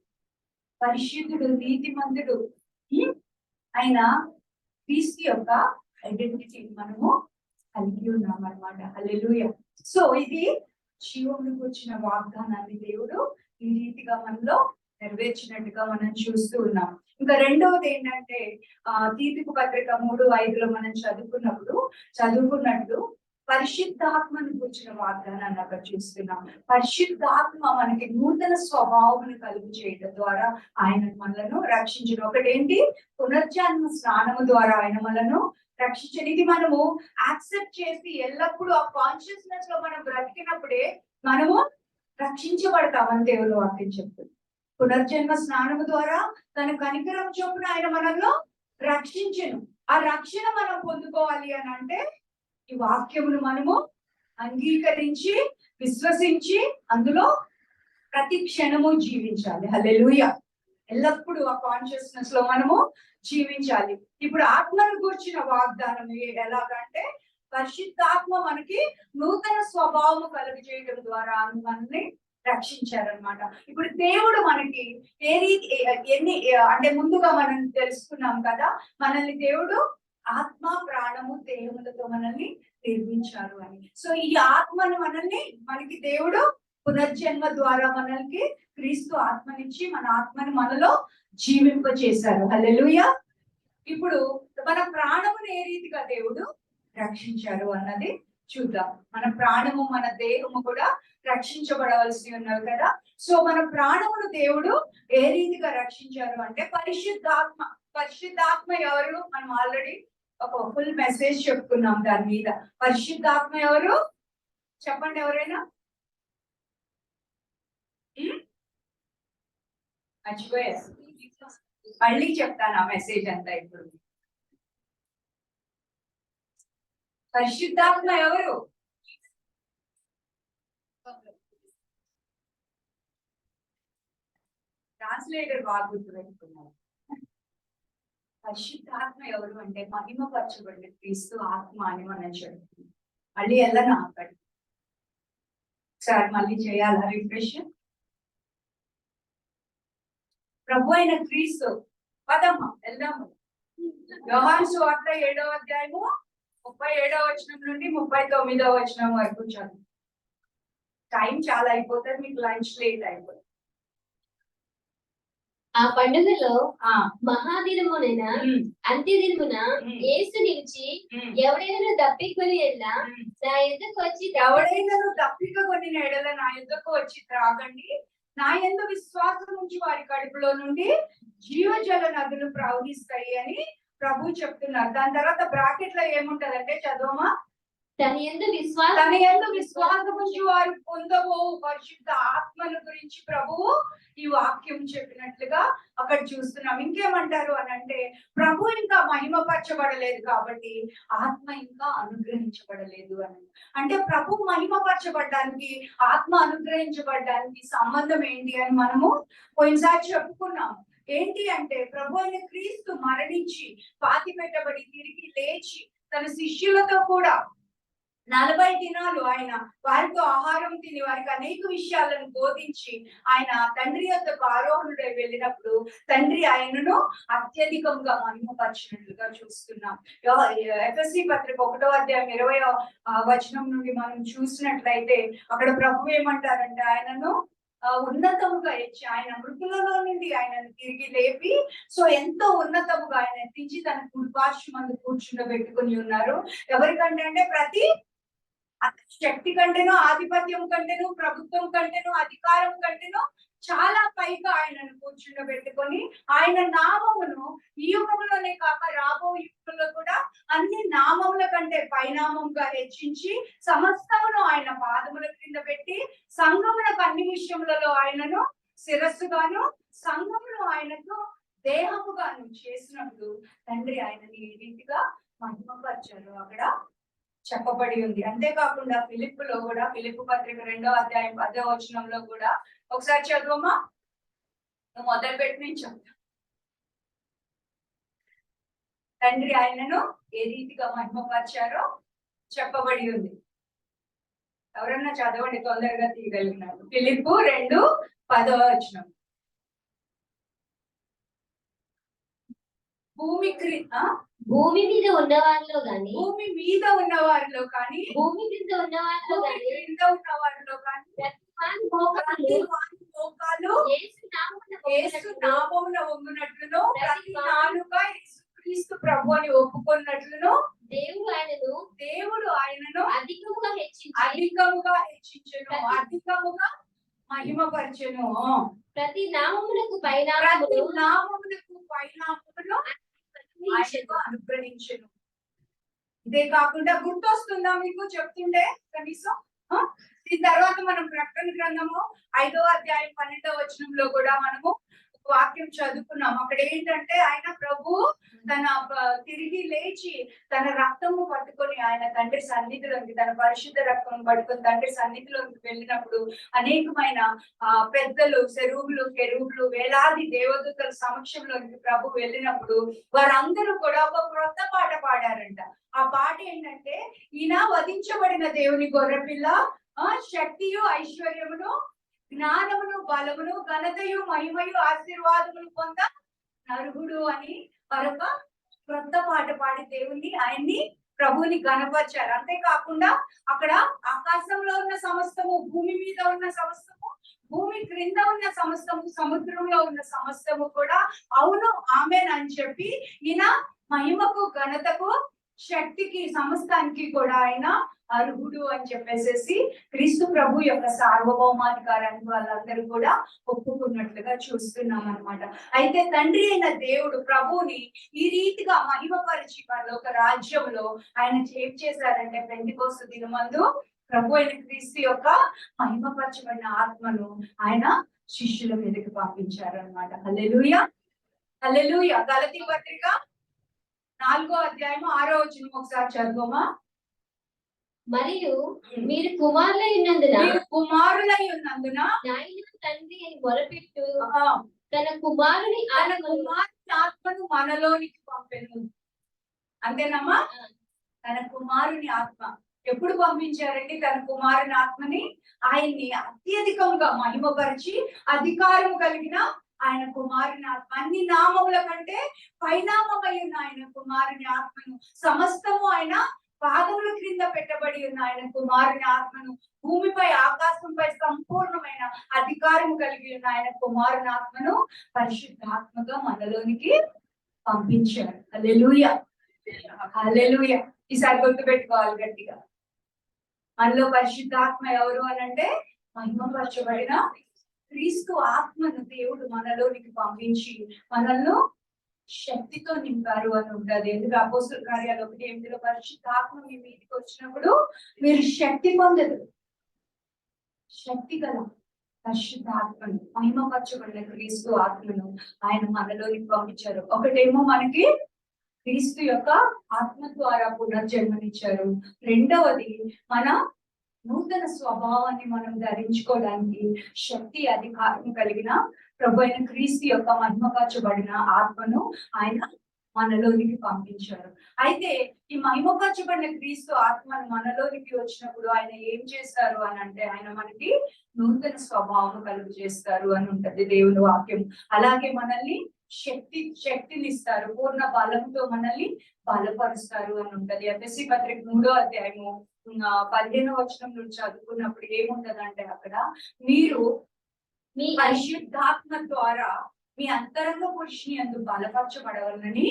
పరిశుద్ధుడు, నీతిమంతుడు ఆయన క్రీస్తు యొక్క ఐడెంటిటీ మనము కలిగి ఉన్నాం అన్నమాట. హల్లెలూయా. సో ఇది జీవములకు వచ్చిన వాగ్దానాన్ని దేవుడు ఈ రీతిగా మనలో నెరవేర్చినట్టుగా మనం చూస్తూ ఉన్నాం. ఇంకా రెండవది ఏంటంటే, తీతుకు పత్రిక 3:5లో మనం చదువుకున్నట్లు పరిశుద్ధాత్మను కూర్చిన వాగ్దానాన్ని అక్కడ చూస్తున్నాం. పరిశుద్ధాత్మ మనకి నూతన స్వభావమును కలుగు చేయడం ద్వారా ఆయన మనలను రక్షించిన. ఒకటేంటి? పునర్జన్మ స్నానము ద్వారా ఆయన మనను రక్షించని. ఇది మనము యాక్సెప్ట్ చేసి ఎల్లప్పుడూ ఆ కాన్షియస్నెస్ లో మనం బ్రతికినప్పుడే మనము రక్షించబడతామని దేవుని వాక్యం చెప్తుంది. పునర్జన్మ స్నానము ద్వారా తన కనికరం చొప్పున ఆయన మనల్ని రక్షించను. ఆ రక్షణ మనం పొందుకోవాలి అని అంటే ఈ వాక్యమును మనము అంగీకరించి, విశ్వసించి, అందులో ప్రతి క్షణము జీవించాలి. హల్లెలూయా. ఎల్లప్పుడూ ఆ కాన్షియస్నెస్ లో మనము జీవించాలి. ఇప్పుడు ఆత్మను కూర్చిన వాగ్దానం ఎలాగంటే, పరిశుద్ధాత్మ మనకి నూతన స్వభావము కలుగు చేయడం ద్వారా మనల్ని రక్షించారనమాట. ఇప్పుడు దేవుడు మనకి అంటే ముందుగా మనం తెలుసుకున్నాం కదా, మనల్ని దేవుడు ఆత్మ, ప్రాణము, దేహములతో మనల్ని నిర్మించారు అని. సో ఈ ఆత్మను మనకి దేవుడు పునర్జన్మ ద్వారా మనల్ని క్రీస్తు ఆత్మనిచ్చి మన ఆత్మని మనలో జీవింప చేశారు. హల్లెలూయా. ఇప్పుడు మన ప్రాణమును ఏ రీతిగా దేవుడు రక్షించారు అన్నది చూద్దాం. మన ప్రాణము, మన దేహము కూడా రక్షించబడవలసి ఉన్నవి కదా. సో మన ప్రాణమును దేవుడు ఏ రీతిగా రక్షించారు అంటే పరిశుద్ధాత్మ ఎవరు? మనం ఆల్రెడీ ఒక ఫుల్ మెసేజ్ చెప్పుకున్నాం దాని మీద. పరిశుద్ధాత్మ ఎవరు? చెప్పండి ఎవరైనా. మర్చిపోయారు. మళ్ళీ చెప్తాను ఆ మెసేజ్ అంతా ఇప్పుడు. పరిశుద్ధాత్మ ఎవరు? ట్రాన్స్లేటర్ బాగా గుర్తుపెట్టుకున్నారు. పరిశుద్ధాత్మ ఎవరు అంటే మహిమపరచబడిన క్రీస్తు ఆత్మ అని మనం చెప్తున్నాం. మళ్ళీ వెళ్ళను అక్కడికి. ఒకసారి మళ్ళీ చేయాలా రిఫ్రెష్? ప్రభు అయిన క్రీస్తు పదమ్మ వెళ్దాము. యోహాను సువార్త 7వ అధ్యాయము 37వ వచనం నుండి 39వ వచనం వరకు చదువు. టైం చాలా అయిపోతుంది, మీకు లంచ్ లేట్ అయిపోతుంది. ఆ పండుగలో ఆ మహాదినమునైన అంత్యదినమున యేసు నిలిచి ఎవడైనా దప్పికొని ఎల్లా నా యుద్ధకు వచ్చి ఎవడైనా దప్పిక కొనిన ఎడల నా యుద్ధకు వచ్చి త్రాగండి, నా యందు విశ్వాసం నుంచి వారి కడుపులో నుండి జీవజల నదులు ప్రవహిస్తాయి అని ప్రభు చెప్తున్నారు. దాని తర్వాత బ్రాకెట్ లో ఏముంటదంటే చదవమా. తన యందు విశ్వాసం నుంచి వారు పొందబో పరిశుద్ధ ఆత్మను గురించి ప్రభువు ఈ వాక్యం చెప్పినట్లుగా అక్కడ చూస్తున్నాం. ఇంకేమంటారు అని అంటే ప్రభు ఇంకా మహిమపరచబడలేదు కాబట్టి ఆత్మ ఇంకా అనుగ్రహించబడలేదు అని. అంటే ప్రభు మహిమపరచబడడానికి ఆత్మ అనుగ్రహించబడడానికి సంబంధం ఏంటి అని మనము పోయినసారి చెప్పుకున్నాము. ఏంటి అంటే ప్రభు అయిన క్రీస్తు మరణించి పాతి పెట్టబడి తిరిగి లేచి తన శిష్యులతో కూడా 40 దినాలు ఆయన వారితో ఆహారం తిని వారికి అనేక విషయాలను బోధించి ఆయన తండ్రి యొద్దకు ఆరోహణుడై వెళ్ళినప్పుడు తండ్రి ఆయనను అత్యధికంగా మహిమపరిచినట్లుగా చూస్తున్నాం. ఎఫెసీ పత్రిక 1వ అధ్యాయం 20వ వచనం నుండి మనం చూసినట్లయితే అక్కడ ప్రభు ఏమంటారంటే ఆయనను ఉన్నతముగా ఇచ్చి ఆయన మృతులలో నుండి ఆయనను తిరిగి లేపి సో ఎంతో ఉన్నతముగా ఆయన ఎత్తించి తన కుడిపార్శ్వమందు కూర్చుండబెట్టుకుని ఉన్నారు. ఎవరికంటే అంటే ప్రతి శక్తి కంటేనో ఆధిపత్యం కంటేనో ప్రభుత్వం కంటేనో అధికారం కంటేనో చాలా పైగా ఆయనను కూర్చుండబెట్టుకొని ఆయన నామమును ఈ యుగంలోనే కాక రాబో యుగంలో కూడా అన్ని నామముల కంటే పైనామంగా హెచ్చించి సమస్తమును ఆయన పాదముల క్రింద పెట్టి సంఘమునకు అన్ని విషయములలో ఆయనను శిరస్సుగాను సంఘమును ఆయనకు దేహముగాను చేసినప్పుడు తండ్రి ఆయనని ఈ రీతిగా మహిమపరిచారు అక్కడ చెప్పబడి ఉంది. అంతేకాకుండా ఫిలిప్పులో కూడా ఫిలిప్పు పత్రిక 2వ అధ్యాయం 10వ వచనంలో కూడా ఒకసారి చదువమ్మా. నువ్వు మొదలు పెట్టి నేను చెప్తా. తండ్రి ఆయనను ఏ రీతిగా మహిమపరిచారో చెప్పబడి ఉంది. ఎవరన్నా చదవండి, తొందరగా తీయగలిగినారు. ఫిలిప్పు 2:10వ వచనం. భూమి మీద ఉన్న వారిలో కానీ భూమి మీద ఉన్న వారిలో కానీ భూమి క్రింద ఉన్న వారిలో కానీ క్రింద ఉన్న వారిలో కానీ యేసు నామమున వంగునట్లును ప్రతి నాలుక యేసుక్రీస్తు ప్రభు అని ఒప్పుకున్నట్లును దేవుడు ఆయనను అధికముగా హెచ్చించెను, అధికముగా మహిమపరచెను. ప్రతి నామమునకు పైన అనుగ్రహించను. ఇదే కాకుండా గుర్తొస్తుందా మీకు చెప్తుంటే కనీసం? దీని తర్వాత మనం ప్రకటన గ్రంథము 5వ అధ్యాయం 12వ వచనంలో కూడా మనము వాక్యం చదువుకున్నాం. అక్కడ ఏంటంటే ఆయన ప్రభు తన తిరిగి లేచి తన రక్తము పట్టుకొని ఆయన తండ్రి సన్నిధిలోకి తన పరిశుద్ధ రక్తం పట్టుకొని తండ్రి సన్నిధిలోకి వెళ్ళినప్పుడు అనేకమైన పెద్దలు సెరూబులు కెరూబులు వేలాది దేవదూతల సమక్షంలోకి ప్రభు వెళ్ళినప్పుడు వారందరూ కూడా ఒక క్రొత్త పాట పాడారంట. ఆ పాట ఏంటంటే ఈయన వధించబడిన దేవుని గొర్రెపిల్ల శక్తియు ఐశ్వర్యమును జ్ఞానమును బలమును ఘనతయు మహిమయు ఆశీర్వాదములు పొంద నరుడు అని మరొక క్రొత్త పాట పాడి దేవుని ఆయన్ని ప్రభువుని ఘనపరిచారు. అంతేకాకుండా అక్కడ ఆకాశంలో ఉన్న సమస్తము, భూమి మీద ఉన్న సమస్తము, భూమి క్రింద ఉన్న సమస్తము, సముద్రంలో ఉన్న సమస్తము కూడా అవును ఆమెన్ అని చెప్పి ఈయన మహిమకు ఘనతకు శక్తికి సమస్తానికి కూడా ఆయన అర్హుడు అని చెప్పేసి క్రీస్తు ప్రభు యొక్క సార్వభౌమాధికారాన్ని వాళ్ళందరూ కూడా ఒప్పుకున్నట్లుగా చూస్తున్నాం అన్నమాట. అయితే తండ్రి అయిన దేవుడు ప్రభువుని ఈ రీతిగా మహిమపరిచి వాళ్ళ ఒక రాజ్యంలో ఆయన ఏం చేశారంటే పెంతెకోస్తు దినమందు ప్రభు అయిన క్రీస్తు యొక్క మహిమపరచబడిన ఆత్మను ఆయన శిష్యుల మీదకి పంపించారు అనమాట. హల్లెలూయా, హల్లెలూయా. గలతీ పత్రిక 4వ అధ్యాయము 6వ వచనం ఒకసారి చదువుమా. మరియు మీరు కుమారులై ఉన్నందున మీరు కుమారులై ఉన్నందున నాయన తండ్రి అని మొరపెట్టు ఆ, తన కుమారుని తన ఆత్మను కుమారుని ఆత్మను మనలోనికి పంపెను. అంతేనమ్మా? తన కుమారుని ఆత్మ ఎప్పుడు పంపించారండి? తన కుమారుని ఆత్మని ఆయన్ని అత్యధికంగా మహిమపరిచి అధికారం కలిగిన ఆయన కుమారుని ఆత్మ, అన్ని నామముల కంటే పైనామమై ఉన్న ఆయన కుమారుని ఆత్మను, సమస్తము ఆయన పాదముల క్రింద పెట్టబడి ఉన్న ఆయన కుమారుని ఆత్మను, భూమిపై ఆకాశంపై సంపూర్ణమైన అధికారం కలిగి ఉన్న ఆయన కుమారుని ఆత్మను పరిశుద్ధాత్మగా మనలోనికి పంపించారు. హల్లెలూయా, హల్లెలూయా. ఈసారి గుర్తుపెట్టుకోవాలి గట్టిగా. మనలో పరిశుద్ధాత్మ ఎవరు అని అంటే మహిమపరచబడిన క్రీస్తు ఆత్మను దేవుడు మనలోనికి పంపించి మనల్ని శక్తితో నింపారు అని ఉంటది. ఎందుకు అపోస్తల కార్యాలు 1:8 పరిశుద్ధాత్మ మీ మీదకి వచ్చినప్పుడు మీరు శక్తి పొందదు. శక్తి గల పరిశుద్ధాత్మను, మహిమపరచబడిన క్రీస్తు ఆత్మను ఆయన మనలోనికి పంపించారు. ఒకటేమో మనకి క్రీస్తు యొక్క ఆత్మ ద్వారా పునర్జన్మనిచ్చారు. రెండవది మన నూతన స్వభావాన్ని మనం ధరించుకోవడానికి శక్తి అధికారం కలిగిన ప్రభు అయిన క్రీస్తు యొక్క మహిమపరచబడిన ఆత్మను ఆయన మనలోనికి పంపించారు. అయితే ఈ మహిమపరచబడిన క్రీస్తు ఆత్మను మనలోనికి వచ్చినప్పుడు ఆయన ఏం చేస్తారు అని అంటే ఆయన మనకి నూతన స్వభావం కలుగు చేస్తారు అని ఉంటది దేవుని వాక్యం. అలాగే మనల్ని శక్తిని ఇస్తారు, పూర్ణ బలంతో మనల్ని బలపరుస్తారు అని ఉంటది. ఎఫెసీ పత్రిక 3వ అధ్యాయము 15వ వచనం నుంచి చదువుకున్నప్పుడు ఏముంటదంటే అక్కడ మీరు మీ పరిశుద్ధాత్మ ద్వారా మీ అంతరంగ పురుషుని యందు బలపరచబడవాలని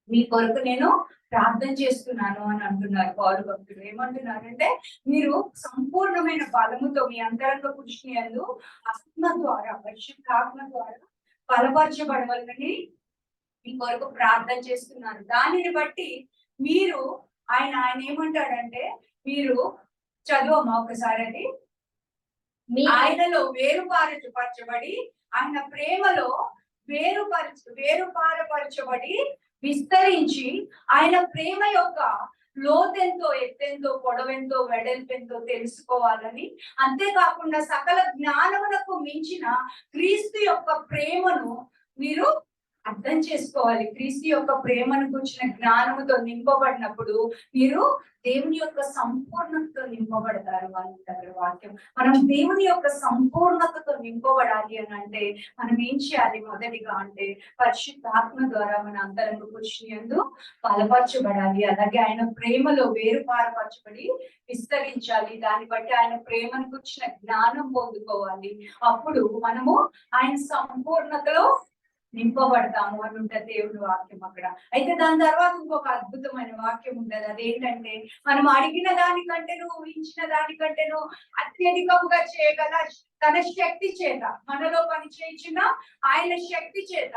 మీ కొరకు నేను ప్రార్థన చేస్తున్నాను అని అంటున్నారు పౌలు భక్తుడు. ఏమంటున్నారంటే మీరు సంపూర్ణమైన బలముతో మీ అంతరంగ పురుషుని యందు ఆత్మ ద్వారా, పరిశుద్ధాత్మ ద్వారా బలపరచబడవాలని మీ కొరకు ప్రార్థన చేస్తున్నారు. దానిని బట్టి మీరు ఆయన ఏమంటాడంటే మీరు చదువమ్మా ఒకసారి అది. ఆయనలో వేరుపారపరచబడి ఆయన ప్రేమలో వేరుపారపరచబడి విస్తరించి ఆయన ప్రేమ యొక్క లోతెంతో, ఎత్తెంతో, పొడవెంతో, వెడల్పెంతో తెలుసుకోవాలని, అంతేకాకుండా సకల జ్ఞానమునకు మించిన క్రీస్తు యొక్క ప్రేమను మీరు అర్థం చేసుకోవాలి. క్రీస్తు యొక్క ప్రేమను గురించిన జ్ఞానముతో నింపబడినప్పుడు మీరు దేవుని యొక్క సంపూర్ణతతో నింపబడతారు అంటారు వాక్యం. మనం దేవుని యొక్క సంపూర్ణతతో నింపబడాలి అని అంటే మనం ఏం చేయాలి? మొదటిగా అంటే పరిశుద్ధాత్మ ద్వారా మన అంతరంగ పురుషుని యందు బలపరచబడాలి. అలాగే ఆయన ప్రేమలో వేరుపారపరచబడి విస్తరించాలి. దాన్ని బట్టి ఆయన ప్రేమను గురించిన జ్ఞానం పొందుకోవాలి. అప్పుడు మనము ఆయన సంపూర్ణతలో నింపబడతాము అని ఉంటది దేవుని వాక్యం అక్కడ. అయితే దాని తర్వాత ఇంకొక అద్భుతమైన వాక్యం ఉంటది. అదేంటంటే మనం అడిగిన దానికంటేను, ఊహించిన దానికంటేను అత్యధికంగా చేయగల తన శక్తి చేత, మనలో పని చేయించిన ఆయన శక్తి చేత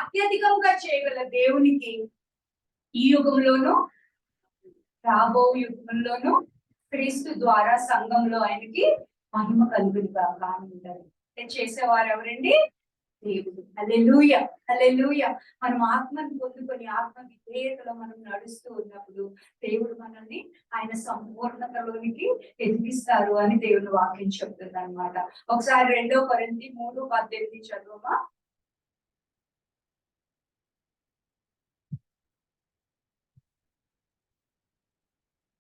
అత్యధికంగా చేయగల దేవునికి ఈ యుగంలోను రాబో యుగంలోను క్రీస్తు ద్వారా సంఘంలో ఆయనకి మహిమ కలుగునిగా అని ఉంటది. చేసేవారు ఎవరండి? దేవుడు. హల్లెలూయా, హల్లెలూయా. మనం ఆత్మను పొందుకొని ఆత్మ విధేయతలో మనం నడుస్తూ ఉన్నప్పుడు దేవుడు మనల్ని ఆయన సంపూర్ణతలోనికి ఎదిగిస్తారు అని దేవుని వాక్యం చెప్తుంది అనమాట. ఒకసారి 2 కొరింథీ 3:18 చదువమా.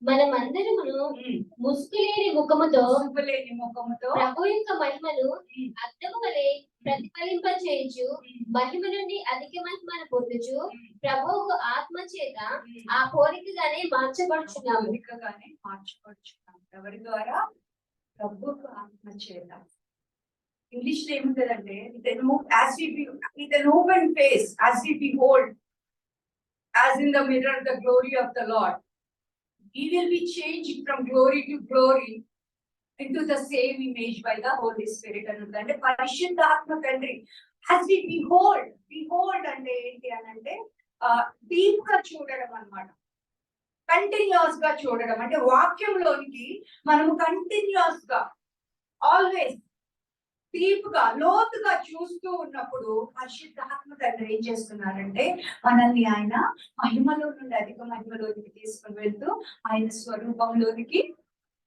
మనమందరమును ముసుగులేని ముఖముతో ప్రభు యొక్క మహిమను అద్దము వలె ప్రతిఫలింప చేయించు మహిమ నుండి అధిక మహిమను పొందుచు ప్రభువుకు ఆత్మ చేత ఆ కోరికగానే మార్చబడుచున్నాము. ఎవరి ద్వారా? ప్రభువుకు ఆత్మ చేత. ఇంగ్లీష్ లో ఏముంటదంటే with an open face as we behold as in the mirror the glory of the Lord. We will be changed from glory to glory into the same image by the Holy Spirit అంటే పరిశుద్ధాత్మ తండ్రి as we behold అంటే ఏంటి అని అంటే డీప్ గా చూడడం అన్నమాట. కంటిన్యూస్ గా చూడడం అంటే వాక్యంలోనికి మనము కంటిన్యూస్ గా ఆల్వేస్ డీప్ గా లోతుగా చూస్తూ ఉన్నప్పుడు పరిశుద్ధాత్మ తండ్రి ఏం చేస్తున్నారంటే మనల్ని ఆయన మహిమలో నుండి అధిక మహిమలోనికి తీసుకుని వెళ్తూ ఆయన స్వరూపంలోనికి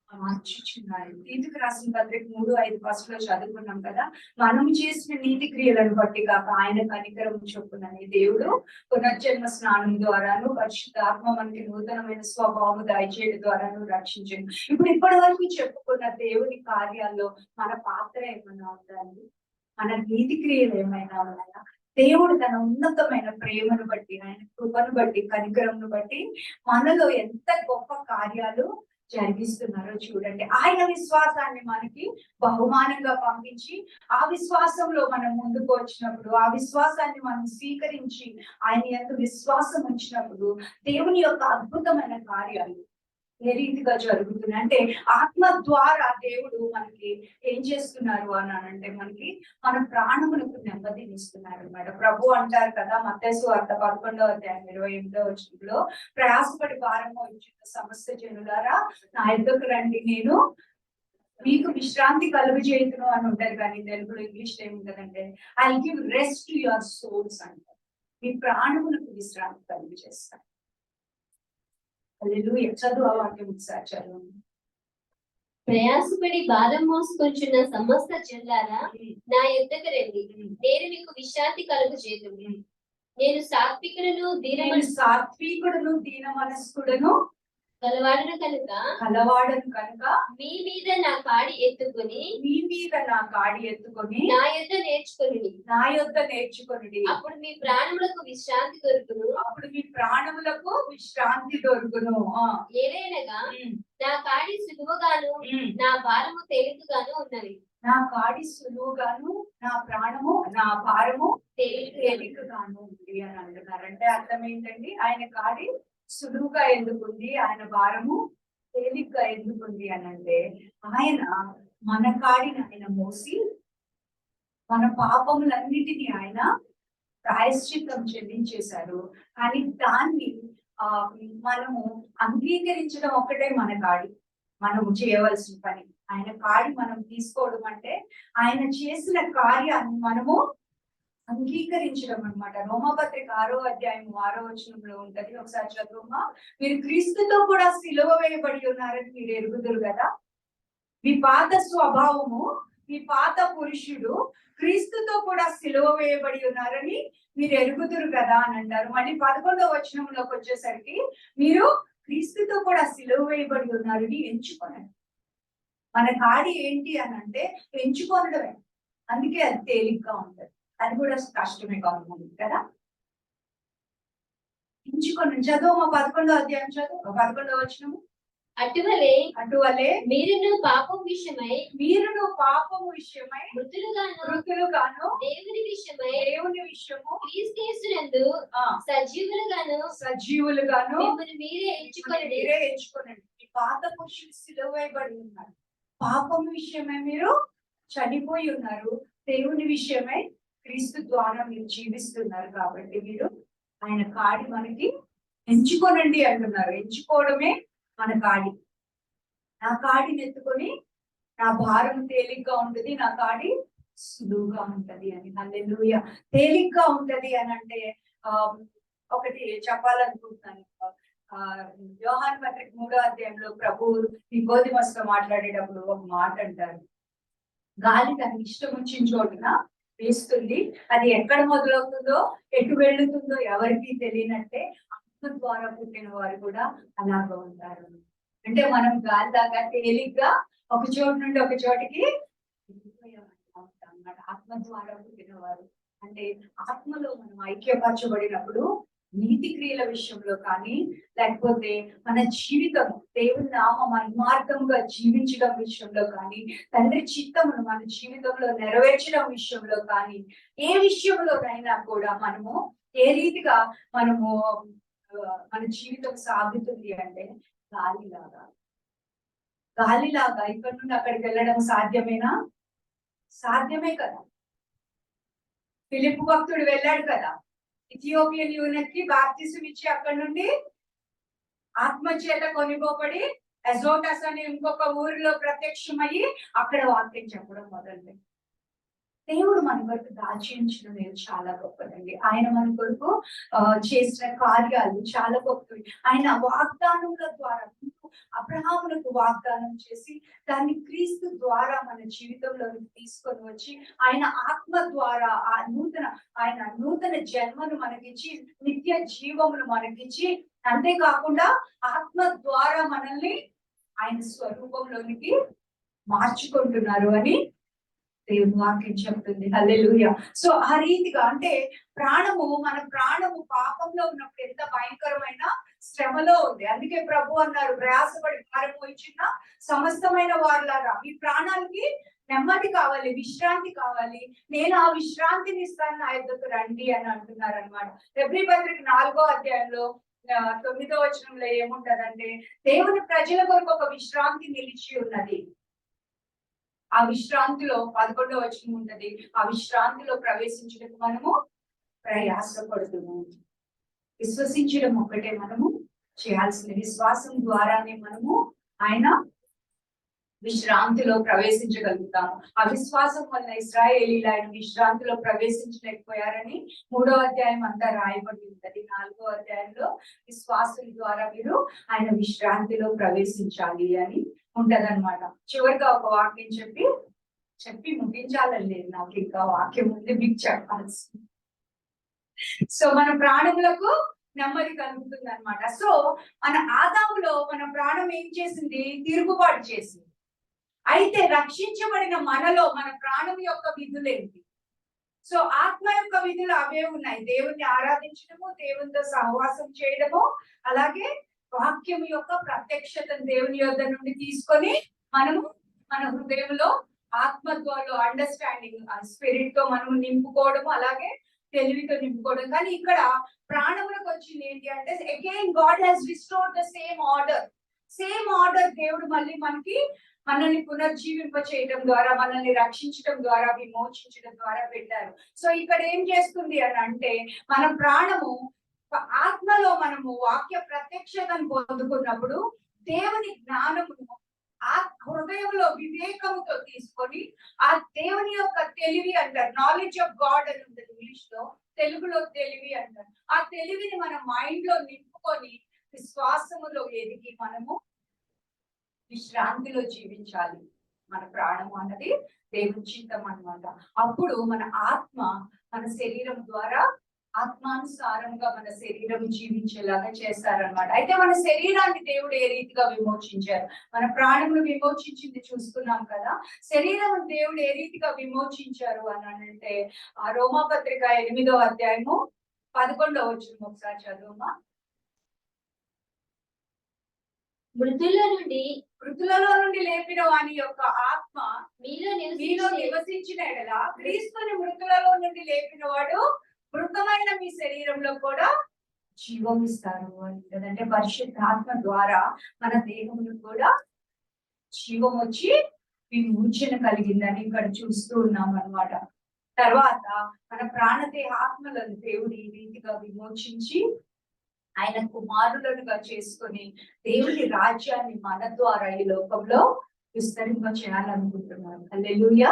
మార్చుచున్నారు. నీతికి రాసిన పత్రిక 3:5 లో చదువుకున్నాం కదా, మనం చేసిన నీతి క్రియలను బట్టి కాక ఆయన కనికరం చొప్పునని దేవుడు పునర్జన్మ స్నానం ద్వారాను పరిశుద్ధాత్మ మనకి నూతనమైన స్వభావం దయచేయడం ద్వారాను రక్షించండి. ఇప్పటి వరకు చెప్పుకున్న దేవుని కార్యాల్లో మన పాత్ర ఏమైనా ఉందండి? మన నీతి క్రియలు ఏమైనా ఉన్నాయా? దేవుడు తన ఉన్నతమైన ప్రేమను బట్టి, ఆయన కృపను బట్టి, కనికరంను బట్టి మనలో ఎంత గొప్ప కార్యాలు జరిగిస్తున్నారో చూడండి. ఆయన విశ్వాసాన్ని మనకి బహుమానంగా పంపించి ఆ విశ్వాసంలో మనం ముందుకు వచ్చినప్పుడు, ఆ విశ్వాసాన్ని మనం స్వీకరించి ఆయన యందు విశ్వాసం ఉంచినప్పుడు దేవుని యొక్క అద్భుతమైన కార్యాలు ఏ రీతిగా జరుగుతున్నాయి అంటే ఆత్మ ద్వారా దేవుడు మనకి ఏం చేస్తున్నారు అని అంటే మనకి మన ప్రాణములకు నెమ్మదినిస్తున్నారు అన్నమాట. ప్రభు అంటారు కదా మత్తయి సువార్త 11:28 ప్రయాసపడి భారము ఇచ్చిన సమస్త జనులారా నా యొద్దకు రండి, నేను మీకు విశ్రాంతి కలుగజేయుదును అని ఉంటది. కానీ తెలుగులో ఇంగ్లీష్ ఏముంటదంటే I give rest to your souls అంటారు. మీ ప్రాణములకు విశ్రాంతి కలుగు చేస్తాను. చదువు ఆ వాక్యం ఒకసారి చదువు. ప్రయాసపడి భారం మోసుకొంచున్న సమస్త జనులారా నా యొద్దకు రండి, నేను మీకు విశ్రాంతి కలుగజేయుదును. నేను సాత్వికుడును దీన మనస్కుడును కలవాడను కనుక మీ మీద నా కాడి ఎత్తుకొని నా యొద్ద నేర్చుకొనుడి. అప్పుడు మీ ప్రాణములకు విశ్రాంతి దొరుకును. ఏలైనగా నా కాడి సులువుగాను నా భారము తేలికగాను ఉన్నది. నా కాడి సులువుగాను నా భారము తేలికగాను ఉంది అని అంటున్నారు. అంటే అర్థం ఏంటండి? ఆయన కాడి సులువుగా ఎందుకుంది, ఆయన భారము తేలిగ్గా ఎందుకుంది అని అంటే ఆయన మన కాడిని ఆయన మోసి మన పాపములన్నిటినీ ఆయన ప్రాయశ్చిత్తం చెల్లించేశారు. కానీ దాన్ని మనము అంగీకరించడం ఒక్కటే మన కాడి, మనము చేయవలసిన పని. ఆయన కాడి మనం తీసుకోవడం అంటే ఆయన చేసిన కార్యాన్ని మనము అంగీకరించడం అన్నమాట. రోమపత్రిక 6:6 ఉంటది, ఒకసారి చదువుమా. మీరు క్రీస్తుతో కూడా సిలువ వేయబడి ఉన్నారని మీరు ఎరుగుదురు కదా. మీ పాత స్వభావము, మీ పాత పురుషుడు క్రీస్తుతో కూడా సిలువ వేయబడి ఉన్నారని మీరు ఎరుగుదురు కదా అని అంటారు. మళ్ళీ 11వ వచనంలోకి వచ్చేసరికి మీరు క్రీస్తుతో కూడా సిలువ వేయబడి ఉన్నారని ఎంచుకోనండి. మన కాడి ఏంటి అని అంటే ఎంచుకోనడమే. అందుకే అది తేలిగ్గా ఉంటది. అది కూడా కష్టమే కాదు కదా. ఎంచుకొని చదువు 11వ అధ్యాయం చదువు 11వ వచనము. అటువలే మీరును పాపం విషయమై మృతులుగాను దేవుని విషయము క్రీస్తునందు సజీవులుగాను మీరే ఎంచుకోనండి. మీ పాత పురుషుడు సిలువ వేయబడి ఉన్నారు. పాపం విషయమై మీరు చనిపోయి ఉన్నారు. దేవుని విషయమై క్రీస్తు ద్వారా మీరు జీవిస్తున్నారు. కాబట్టి మీరు ఆయన కాడి మనకి ఎంచుకోనండి అంటున్నారు. ఎంచుకోవడమే మన కాడి. నా కాడిని ఎత్తుకొని నా భారం తేలిగ్గా ఉంటది, నా కాడి సులువుగా ఉంటది అని. హల్లెలూయా. తేలిగ్గా ఉంటది అని అంటే ఒకటి చెప్పాలనుకుంటున్నాను. యోహాను పత్రిక 3వ అధ్యాయంలో ప్రభు నికోదేమోస్తో మాట్లాడేటప్పుడు ఒక మాట అంటారు. గాలి తనకి ఇష్టం వచ్చిన చోటున వేస్తుంది, అది ఎక్కడ మొదలవుతుందో ఎటు వెళ్ళుతుందో ఎవరికి తెలియనట్టే ఆత్మ ద్వారా పుట్టిన వారు కూడా అలాగా ఉంటారు. అంటే మనం గాలి దాకా తేలిగ్గా ఒక చోటు నుండి ఒక చోటికి ఉంటాం అన్నమాట. ఆత్మ ద్వారా పుట్టిన వారు అంటే ఆత్మలో మనం ఐక్యపరచబడినప్పుడు నీతి క్రియల విషయంలో కానీ, లేకపోతే మన జీవితం దేవుని నామ మహిమార్థంగా జీవించడం విషయంలో కానీ, తండ్రి చిత్తమును మన జీవితంలో నెరవేర్చడం విషయంలో కానీ, ఏ విషయంలోనైనా కూడా మనము ఏ రీతిగా మనము మన జీవితం సాగుతుంది అంటే గాలిలాగా ఇక్కడి నుండి అక్కడికి వెళ్ళడం సాధ్యమేనా? సాధ్యమే కదా. ఫిలిప్పు భక్తుడు వెళ్ళాడు కదా, ఇథియోపియన్ యూనకి బాప్తిసం ఇచ్చి అక్కడి నుండి ఆత్మ చేత కొనిపోబడి అజోటస్ అనే ఇంకొక ఊరిలో ప్రత్యక్షమయ్యి అక్కడ వాక్యం చెప్పడం మొదలు. దేవుడు మన కొరకు దాచించిన నేను చాలా గొప్పదండి. ఆయన మన కొరకు చేసిన కార్యాలు చాలా గొప్పవి. ఆయన వాగ్దానముల ద్వారా అబ్రహాములకు వాగ్దానం చేసి దాన్ని క్రీస్తు ద్వారా మన జీవితంలోకి తీసుకొని వచ్చి ఆయన ఆత్మ ద్వారా ఆయన నూతన జన్మను మనకిచ్చి నిత్య జీవమును మనకిచ్చి, అంతేకాకుండా ఆత్మ ద్వారా మనల్ని ఆయన స్వరూపంలోనికి మార్చుకుంటున్నారు అని దేవుని వాక్యం చెప్తుంది. హల్లెలూయా. సో ఆ రీతిగా అంటే మన ప్రాణము పాపంలో ఉన్నప్పుడు ఎంత భయంకరమైన శ్రమలో ఉంది. అందుకే ప్రభు అన్నారు, ప్రయాసపడి భారం మోయించిన సమస్తమైన వారులారా మీ ప్రాణానికి నెమ్మది కావాలి, విశ్రాంతి కావాలి, నేను ఆ విశ్రాంతిని ఇస్తాను, నా యొద్దకు రండి అని అంటున్నారు అనమాట. హెబ్రీ పత్రిక 4వ అధ్యాయంలో 9వ వచనంలో ఏముంటదంటే, దేవుని ప్రజల కొరకు ఒక విశ్రాంతి నిలిచి ఉన్నది. ఆ విశ్రాంతిలో 11వ వచనం ఉంటది, ఆ విశ్రాంతిలో ప్రవేశించడానికి మనము ప్రయాసపడుతున్నాము. విశ్వసించడం ఒక్కటే మనము చేయాల్సిన, విశ్వాసం ద్వారానే మనము ఆయన విశ్రాంతిలో ప్రవేశించగలుగుతాము. ఆ విశ్వాసం వల్ల ఇశ్రాయేలీలు ఆయన విశ్రాంతిలో ప్రవేశించలేకపోయారని 3వ అధ్యాయం అంతా రాయబడి ఉంటది. 4వ అధ్యాయంలో విశ్వాసం ద్వారా మీరు ఆయన విశ్రాంతిలో ప్రవేశించాలి అని ఉంటదన్నమాట. చివరిగా ఒక వాక్యం చెప్పి ముగించాలండి. నాకు ఇంకా వాక్యం ఉంది మీకు చెప్పాల్సి. సో మన ప్రాణములకు నెమ్మది కలుగుతుంది అనమాట. సో మన ఆదాములో మన ప్రాణం ఏం చేసింది? తిరుగుబాటు చేసింది. అయితే రక్షించబడిన మనలో మన ప్రాణం యొక్క విధులేంటి? సో ఆత్మ యొక్క విధులు అవే ఉన్నాయి. దేవుణ్ణి ఆరాధించడము, దేవునితో సహవాసం చేయడము, అలాగే వాక్యం యొక్క ప్రత్యక్షతను దేవుని యొద్ద నుండి తీసుకొని మనము మన హృదయంలో ఆత్మ ద్వారా అండర్స్టాండింగ్ స్పిరిట్ తో మనము నింపుకోవడము, అలాగే తెలివితో నింపుకోవడం. కానీ ఇక్కడ ప్రాణములకు వచ్చింది ఏంటి అంటే, again God has restored the same order. దేవుడు మళ్ళీ మనల్ని పునర్జీవింప చేయడం ద్వారా, మనల్ని రక్షించడం ద్వారా, విమోచించడం ద్వారా పెట్టారు. సో ఇక్కడ ఏం చేస్తుంది అని అంటే, మన ప్రాణము ఆత్మలో మనము వాక్య ప్రత్యక్షతను పొందుకున్నప్పుడు దేవుని జ్ఞానమును ఆ హృదయంలో వివేకముతో తీసుకొని, ఆ దేవుని యొక్క తెలివి అంటారు, నాలెడ్జ్ ఆఫ్ గాడ్ అని ఉంటుంది ఇంగ్లీష్ లో, తెలుగులో తెలివి అంటారు. ఆ తెలివిని మన మైండ్ లో నింపుకొని విశ్వాసములో ఎదిగి మనము విశ్రాంతిలో జీవించాలి. మన ప్రాణము అన్నది దేవుని చిత్తం అన్నమాట. అప్పుడు మన ఆత్మ మన శరీరం ద్వారా ఆత్మానుసారంగా మన శరీరం జీవించేలాగా చేస్తారనమాట. అయితే మన శరీరాన్ని దేవుడు ఏ రీతిగా విమోచించారు? మన ప్రాణమును విమోచించింది చూస్తున్నాం కదా. శరీరం దేవుడు ఏ రీతిగా విమోచించారు అని అంటే, ఆ రోమాపత్రిక 8వ అధ్యాయము 11వ వచనం ఒకసారి చదువుమా. మృతులలో నుండి లేపిన వాని యొక్క ఆత్మ మీలో నివసించిన ఎడల క్రీస్తుని మృతులలో నుండి లేపిన వాడు మృతమైన మీ శరీరంలో కూడా జీవం ఇస్తారు అని. అంటే పరిశుద్ధాత్మ ద్వారా మన దేహంలో కూడా జీవం వచ్చి విమోచన కలిగిందని ఇక్కడ చూస్తూ ఉన్నాం అన్నమాట. తర్వాత మన ప్రాణదేహ ఆత్మలను దేవుడు ఈ రీతిగా విమోచించి ఆయన కుమారులుగా చేసుకొని దేవుని రాజ్యాన్ని మన ద్వారా ఈ లోకంలో విస్తరింప చేయాలనుకుంటున్నాను. హల్లెలూయా.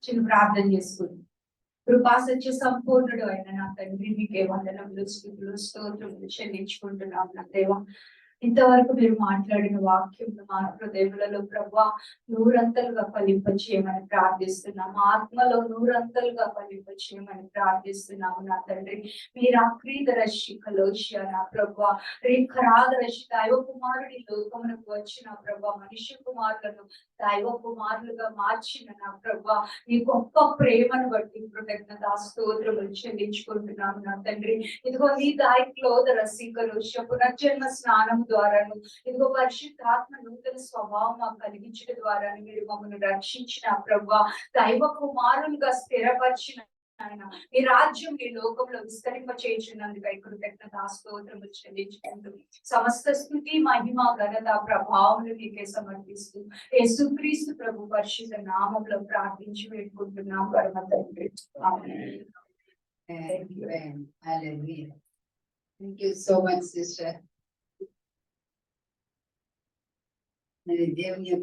చిన్న ప్రార్థన చేసుకుంది. కృపాసత్య సంపూర్ణుడు అయిన నా తండ్రి, మీకే వందనములు, స్తుతులు, స్తోత్రములు చెల్లించుకుంటున్నాం నా దేవా. ఇంతవరకు మీరు మాట్లాడిన వాక్యం మా హృదయములలో ప్రభా నూరంతలుగా ఫలింప చేయమని ప్రార్థిస్తున్నాము. ఆత్మలో నూరంతలుగా ఫలింప చేయమని ప్రార్థిస్తున్నాము నా తండ్రి. మీరు అక్రీదరశి కలోష్య నా ప్రభా, రేఖరాదరశి దైవ కుమారుడి లోకమునకు వచ్చిన ప్రభా, మనుష్య కుమారులను దైవ కుమారులుగా మార్చిన నా ప్రభా, నీ గొప్ప ప్రేమను బట్టి కృతజ్ఞత స్తోత్రములు చెల్లించుకుంటున్నాము నా తండ్రి. ఇదిగో నీ దాయిలో రసి కలోష్య పునర్జన్మ స్నానం ద్వారాను, ఇదిగో పరిశుద్ధాత్మ నూతన స్వభావం మాకు కలిగించడం ద్వారా మీరు మమ్మల్ని రక్షించిన ప్రభా, దైవ కుమారులుగా స్థిరపరిచిన ఆయన, ఈ రాజ్యం ఈ లోకంలో విస్తరింప చేయించినందుకు కృతజ్ఞత స్తోత్రములు చెల్లించుకుంటూ సమస్త స్తుతి మహిమ ఘనత ప్రభావములు మీకే సమర్పిస్తూ యేసుక్రీస్తు ప్రభు పరిశుద్ధ నామములో ప్రార్థించి వేడుకుంటున్నాం పరమ తండ్రి. ఆమేన్. Thank you so much, sister. మరి దేవుని యొక్క